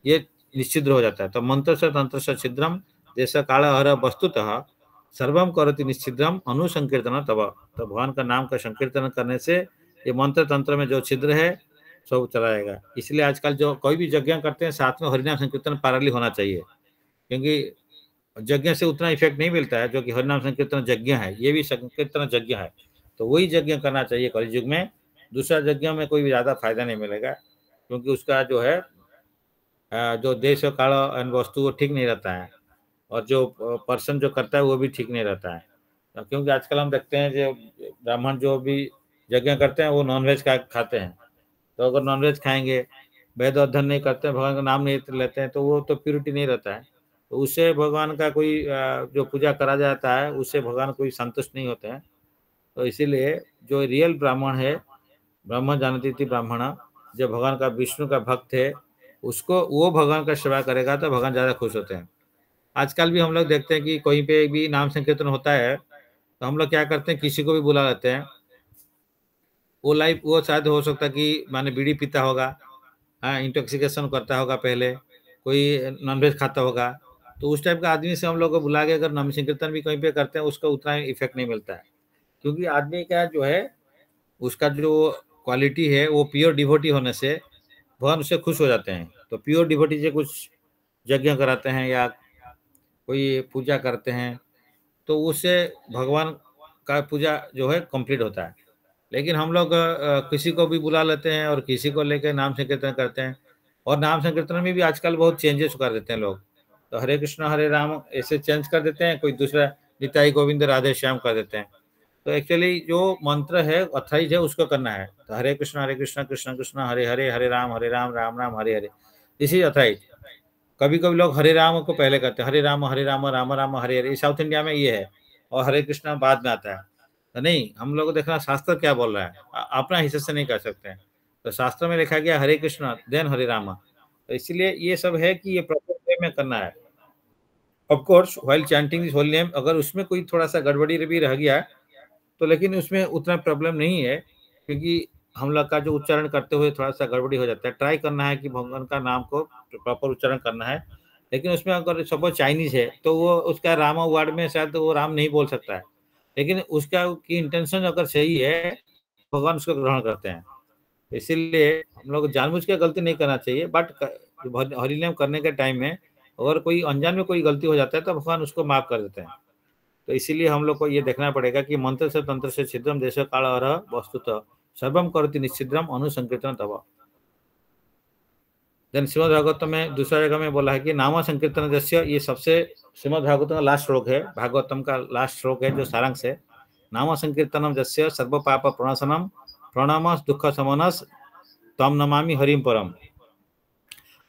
ये निश्चिद्र हो जाता है। तो मंत्र से तंत्र से छिद्रम देश काल हर वस्तुतः सर्वम करोति निश्चिद्रम अनुसंकीर्तन तब। तो भगवान का नाम का संकीर्तन करने से ये मंत्र तंत्र में जो छिद्र है सब चलाएगा। इसलिए आजकल जो कोई भी यज्ञ करते हैं साथ में हरिनाम संकीर्तन पैरेलली होना चाहिए, क्योंकि यज्ञ से उतना इफेक्ट नहीं मिलता है जो कि हरिनाम संकीर्तन यज्ञ है, ये भी संकीर्तन यज्ञ है। तो वही यज्ञ करना चाहिए कलयुग में, दूसरा यज्ञ में कोई भी ज्यादा फायदा नहीं मिलेगा, क्योंकि उसका जो है जो देश काल एंड वस्तु वो ठीक नहीं रहता है, और जो पर्सन जो करता है वो भी ठीक नहीं रहता है। क्योंकि आजकल हम देखते हैं जो ब्राह्मण जो भी यज्ञ करते हैं वो नॉनवेज खाते हैं। तो अगर नॉनवेज खाएंगे, वेद अध्ययन नहीं करते हैं, भगवान का नाम नहीं लेते हैं, तो वो तो प्योरिटी नहीं रहता है। तो उससे भगवान का कोई जो पूजा करा जाता है उससे भगवान कोई संतुष्ट नहीं होते हैं। तो इसीलिए जो रियल ब्राह्मण है, ब्राह्मण जानती थी ब्राह्मण, जो भगवान का विष्णु का भक्त है, उसको वो भगवान का सेवा करेगा तो भगवान ज़्यादा खुश होते हैं। आजकल भी हम लोग देखते हैं कि कहीं पे भी नाम संकीर्तन होता है तो हम लोग क्या करते हैं, किसी को भी बुला लेते हैं। वो शायद हो सकता है कि माने बीड़ी पीता होगा, हाँ, इंटॉक्सिकेशन करता होगा, पहले कोई नॉनवेज खाता होगा, तो उस टाइप का आदमी से हम लोग को बुला के अगर नाम संकीर्तन भी कहीं पे करते हैं उसका उतना इफेक्ट नहीं मिलता है। क्योंकि आदमी का जो है उसका जो क्वालिटी है वो प्योर डिवोटी होने से भगवान उससे खुश हो जाते हैं। तो प्योर डिवोटी से कुछ यज्ञ कराते हैं या कोई पूजा करते हैं तो उससे भगवान का पूजा जो है कंप्लीट होता है। लेकिन हम लोग किसी को भी बुला लेते हैं और किसी को लेकर नाम संकीर्तन करते हैं, और नाम संकीर्तन में भी आजकल बहुत चेंजेस कर देते हैं लोग। तो हरे कृष्ण हरे राम ऐसे चेंज कर देते हैं, कोई दूसरा निताई गोविंद राधे श्याम कर देते हैं। तो एक्चुअली जो मंत्र है ऑथराइज है उसको करना है। तो हरे कृष्ण कृष्ण कृष्ण हरे हरे, हरे राम राम राम हरे हरे, दिस इज ऑथराइज। कभी कभी लोग हरे राम को पहले करते हैं, हरे राम राम राम हरे हरे, साउथ इंडिया में ये है, और हरे कृष्णा बाद में आता है। तो नहीं, हम लोग को देखना शास्त्र क्या बोल रहा है, अपना हिस्से से नहीं कर सकते हैं। तो शास्त्र में लिखा गया हरे कृष्णा देन हरे राम, तो इसलिए ये सब है कि ये प्रॉपर वे में करना है। Of course while chanting this holy name, अगर उसमें कोई थोड़ा सा गड़बड़ी भी रह गया तो लेकिन उसमें उतना प्रॉब्लम नहीं है, क्योंकि हम लोग का जो उच्चारण करते हुए थोड़ा सा गड़बड़ी हो जाता है। ट्राई करना है कि भगवान का नाम को प्रॉपर उच्चारण करना है, लेकिन उसमें अगर सपोज चाइनीज है तो वो उसका रामा वर्ड में शायद वो राम नहीं बोल सकता है, लेकिन उसका की इंटेंशन अगर सही है भगवान उसको ग्रहण करते हैं। इसीलिए हम लोग जानबूझ के गलती नहीं करना चाहिए, बट हरिनाम करने के टाइम में अगर कोई अनजान में कोई गलती हो जाता है तो भगवान उसको माफ कर देते हैं। तो इसीलिए हम लोग को ये देखना पड़ेगा कि मंत्र से तंत्र से छिद्रम देश काल और वस्तुतः सर्वम करोति निश्चिद्रम अनुसंकीर्तन तब। देन श्रीमद भागवतम में दूसरा जगह में बोला है कि नाम संकीर्तन जस्य, ये सबसे श्रीमद भागवतम का लास्ट श्लोक है, भागवतम का लास्ट श्लोक है जो सारांश है। नाम संकीर्तनम जस्य सर्व पाप प्रणाशनम प्रणाम दुख समनस तम नमामि हरिम परम।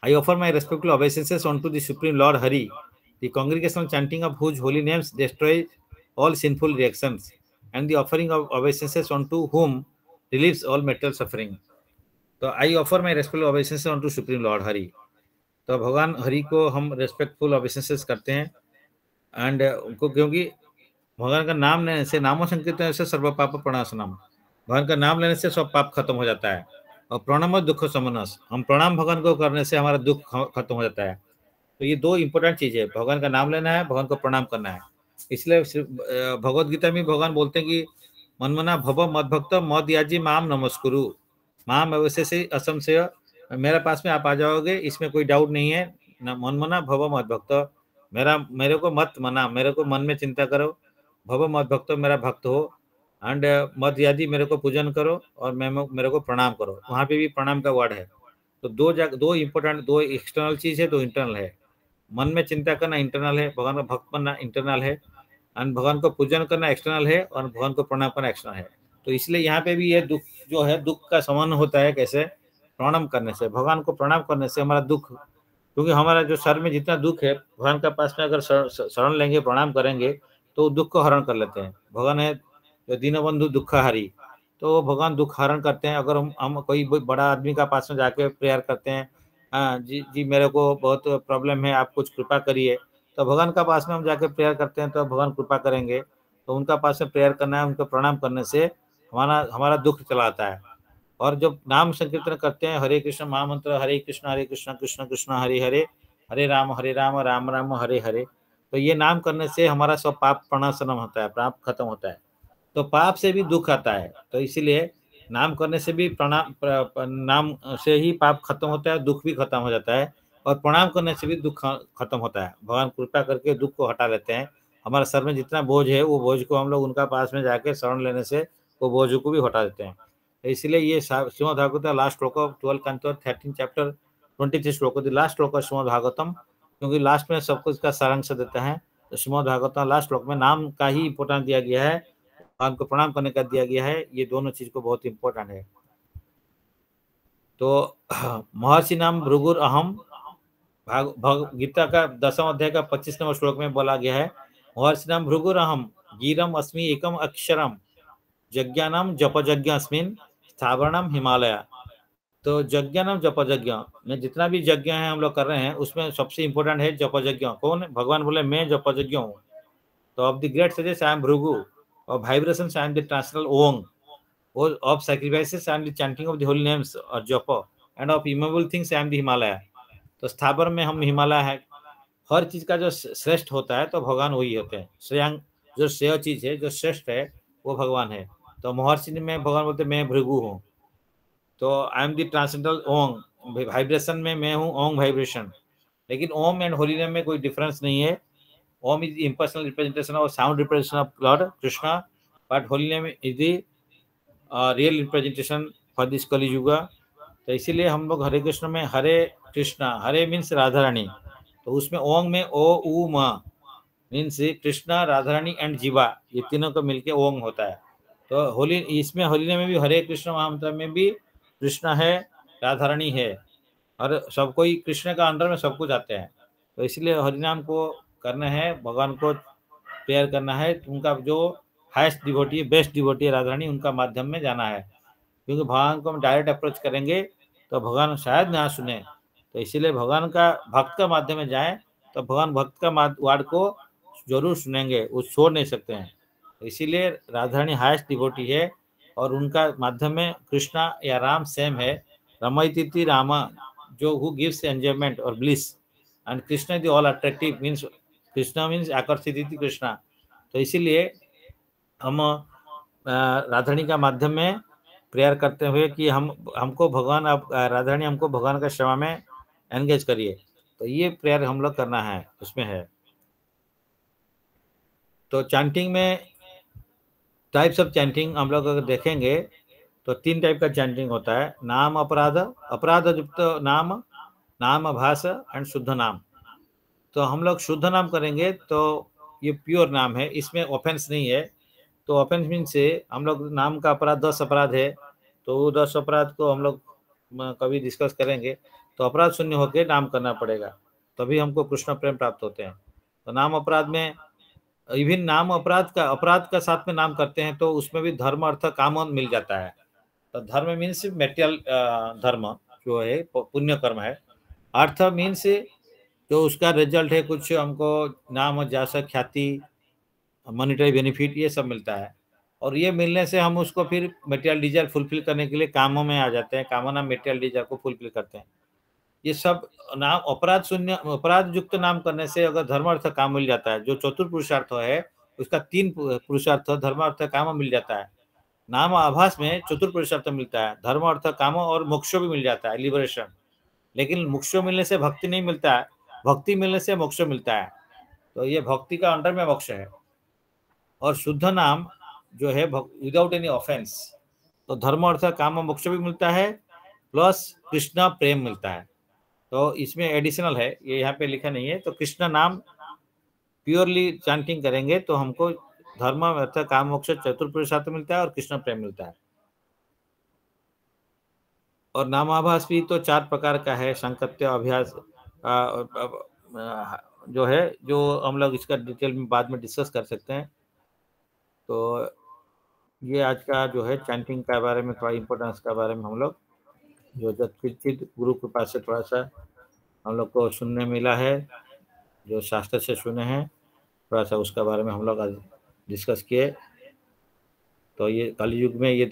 I offer my respectful obeisances unto the Supreme Lord Hari, the congregational chanting of whose holy names destroys all sinful reactions, and the offering of obeisances unto whom relieves all material suffering. तो I offer my respectful obeisances unto Supreme Lord Hari. तो भगवान हरि को हम respectful obeisances करते हैं, and उनको, क्योंकि भगवान का नाम लेने से, नामो संकीर्तन से सर्व पाप प्रणाशनम, भगवान का नाम लेने से सब पाप खत्म हो जाता है। और प्रणाम दुख समनस, हम प्रणाम भगवान को करने से हमारा दुख खत्म हो जाता है। तो ये दो इंपॉर्टेंट चीज है, भगवान का नाम लेना है, भगवान को प्रणाम करना है। इसलिए भगवद गीता में भगवान बोलते हैं कि मनमना भव मद भक्त मद याजी माम नमस्कुरु माम अवश्य से असंशय, मेरे पास में आप आ जाओगे, इसमें कोई डाउट नहीं है। मनमना भव मद भक्त, मेरे को मत मना, मेरे को मन में चिंता करो, भव मद भक्त मेरा भक्त हो, एंड मद यादी मेरे को पूजन करो, और मेरे को प्रणाम करो। वहां पे भी प्रणाम का वर्ड है। तो दो इंपॉर्टेंट, दो एक्सटर्नल चीज है, दो इंटरनल है। मन में चिंता करना इंटरनल है, भगवान का भक्त बनना इंटरनल है, एंड भगवान को पूजन करना एक्सटर्नल है, और भगवान को प्रणाम करना एक्सटर्नल है। तो इसलिए यहाँ पे भी ये दुख जो है, दुख का समाधान होता है कैसे, प्रणाम करने से। भगवान को प्रणाम करने से हमारा दुख, क्योंकि हमारा जो सर में जितना दुख है, भगवान के पास में अगर शरण लेंगे, प्रणाम करेंगे, तो दुख को हरण कर लेते हैं। भगवान है जो दीनबंधु दुखहारी, तो भगवान दुख हरण करते हैं। अगर हम कोई बड़ा आदमी का पास में जाके प्रेयर करते हैं, हाँ जी जी मेरे को बहुत प्रॉब्लम है, आप कुछ कृपा करिए, तो भगवान का पास में हम जाके प्रेयर करते हैं तो भगवान कृपा करेंगे। तो उनका पास में प्रेयर करना है, उनको प्रणाम करने से हमारा दुख चला आता है। और जब नाम संकीर्तन करते हैं, हरे कृष्ण महामंत्र, हरे कृष्ण कृष्ण कृष्ण हरे हरे, हरे राम राम राम हरे हरे, तो ये नाम करने से हमारा सब पाप प्रणाशनम होता है, पाप खत्म होता है। तो पाप से भी दुख आता है, तो इसीलिए नाम करने से भी नाम से ही पाप खत्म होता है, दुख भी खत्म हो जाता है, और प्रणाम करने से भी दुख खत्म होता है। भगवान कृपा करके दुख को हटा लेते हैं। हमारे सर में जितना बोझ है, वो बोझ को हम लोग उनका पास में जाके शरण लेने से वो बोझ को भी हटा देते हैं। तो इसलिए ये श्रीमद् भागवत लास्ट श्लोक ऑफ 12 कैंटो 13 चैप्टर 23 श्लोक, लास्ट श्लोक ऑफ श्रीमद् भागवतम, क्योंकि लास्ट में सब कुछ का सारांश देता है। तो श्रीमद् भागवतम लास्ट श्लोक में नाम का ही इंपोर्टेंस दिया गया है, भगवान को प्रणाम करने का दिया गया है। ये दोनों चीज को बहुत इंपॉर्टेंट है। तो महर्षि नाम भृगुर अहम, गीता का 10वां अध्याय का 25 नंबर श्लोक में बोला गया है, महर्षि नाम भृगुर अहम गिरम अस्मि एकम अक्षरम यज्ञानाम जप यज्ञ अस्मिन स्थावरणाम हिमालय। तो यज्ञानाम जप यज्ञ में जितना भी यज्ञ है हम लोग कर रहे हैं, उसमें सबसे इंपॉर्टेंट है जप यज्ञ। कौन? भगवान बोले मैं जप यज्ञ हूँ। तो of the great sages I am Bhrigu, of vibrations I am the transcendental Om, of sacrifices I am the chanting of the holy names or japa, and of immovable things I am the Himalaya। तो स्थावर में हम हिमालय है। हर चीज का जो श्रेष्ठ होता है तो भगवान वही होते हैं। श्रेयांग जो श्रेय चीज है, जो श्रेष्ठ है, वो भगवान है। तो महर्षि में भगवान बोलते मैं भृगु हूँ। तो I am the transcendental Om, vibration में मैं हूँ ओम वाइब्रेशन। लेकिन ओम एंड होली नेम में कोई डिफरेंस नहीं है। Om is the impersonal representation or sound representation of Lord Krishna, but holy name is the real representation for this Kali Yuga। तो इसीलिए हम लोग हरे कृष्ण में हरे कृष्णा, हरे मीन्स राधा रानी, तो उसमें ओम में ओ उ मा मीन्स कृष्णा, राधा रानी एंड जीवा, ये तीनों को मिलके ओम होता है। तो होली इसमें होली में भी हरे कृष्ण महामंत्र में भी कृष्ण है, राधा रानी है, और सब कोई कृष्ण का अंडर में सब कुछ आते हैं। तो इसलिए हरिनाम को करना है, भगवान को प्रेयर करना है, उनका जो हाईएस्ट डिवोटी है, बेस्ट डिवोटी है राधा रानी, उनका माध्यम में जाना है। क्योंकि भगवान को हम डायरेक्ट अप्रोच करेंगे तो भगवान शायद ना सुने, तो इसीलिए भगवान का भक्त का माध्यम में जाएं तो भगवान भक्त का वार्ड को जरूर सुनेंगे, वो छोड़ नहीं सकते हैं। इसीलिए राधा रानी हाईएस्ट डिवोटी है, और उनका माध्यम में कृष्णा या राम सेम है। रमयति रामा, जो हु गिव्स एंजॉयमेंट और bliss, and Krishna the all attractive, means Krishna means आकर्षित कृष्णा। तो इसीलिए हम राधारानी का माध्यम में प्रेयर करते हुए कि हमको भगवान, आप राधारानी हमको भगवान का सेवा में एंगेज करिए, तो ये प्रेयर हम लोग करना है, उसमें है। तो चैंटिंग में टाइप्स ऑफ चैंटिंग हम लोग अगर देखेंगे तो 3 टाइप का चैंटिंग होता है। नाम अपराध, अपराध युक्त नाम, नाम भास एंड शुद्ध नाम। तो हम लोग शुद्ध नाम करेंगे तो ये प्योर नाम है, इसमें ऑफेंस नहीं है। तो ऑफेंस मीन से हम लोग नाम का अपराध 10 अपराध है, तो वो 10 अपराध को हम लोग कभी डिस्कस करेंगे। तो अपराध शून्य होकर नाम करना पड़ेगा, तभी हमको कृष्ण प्रेम प्राप्त होते हैं। तो नाम अपराध में इवन नाम अपराध का साथ में नाम करते हैं तो उसमें भी धर्म अर्थ काम मिल जाता है। तो धर्म मीन्स मेटेरियल धर्म जो है पुण्य कर्म है। अर्थ मीन्स जो उसका रिजल्ट है, कुछ हमको नाम जैसा ख्याति, मॉनिटरी बेनिफिट, ये सब मिलता है। और ये मिलने से हम उसको फिर मेटेरियल डिजायर फुलफिल करने के लिए कामों में आ जाते हैं, कामना मेटेरियल डिजायर को फुलफिल करते हैं। ये सब नाम अपराध शून्य, अपराध युक्त नाम करने से अगर धर्म अर्थ काम मिल जाता है, जो चतुर पुरुषार्थ है उसका 3 पुरुषार्थ धर्म अर्थ काम मिल जाता है। नाम आभास में चतुर पुरुषार्थ मिलता है, धर्म अर्थ काम और मोक्ष भी मिल जाता है, लिबरेशन। लेकिन मोक्ष मिलने से भक्ति नहीं मिलता है, भक्ति मिलने से मोक्ष मिलता है। तो ये भक्ति का अंडर में मोक्ष है। और शुद्ध नाम जो है विदाउट एनी ऑफेंस, तो धर्म अर्थ काम मोक्ष भी मिलता है, प्लस कृष्णा प्रेम मिलता है। तो इसमें एडिशनल है, ये यहाँ पे लिखा नहीं है। तो कृष्ण नाम प्योरली चैंटिंग करेंगे तो हमको धर्म अर्थ काम मोक्ष चतुर पुरुषार्थ मिलता है और कृष्ण प्रेम मिलता है। और नामाभास भी तो 4 प्रकार का है। संकत्य अभ्यास जो है, जो हम लोग इसका डिटेल में बाद में डिस्कस कर सकते हैं। तो ये आज का जो है चैंटिंग के बारे में, थोड़ा इम्पोर्टेंस के बारे में हम लोग जो यथेचित गुरु के पास से थोड़ा सा हम लोग को सुनने मिला है, जो शास्त्र से सुने हैं, थोड़ा सा उसका बारे में हम लोग आज डिस्कस किए। तो ये कलयुग में ये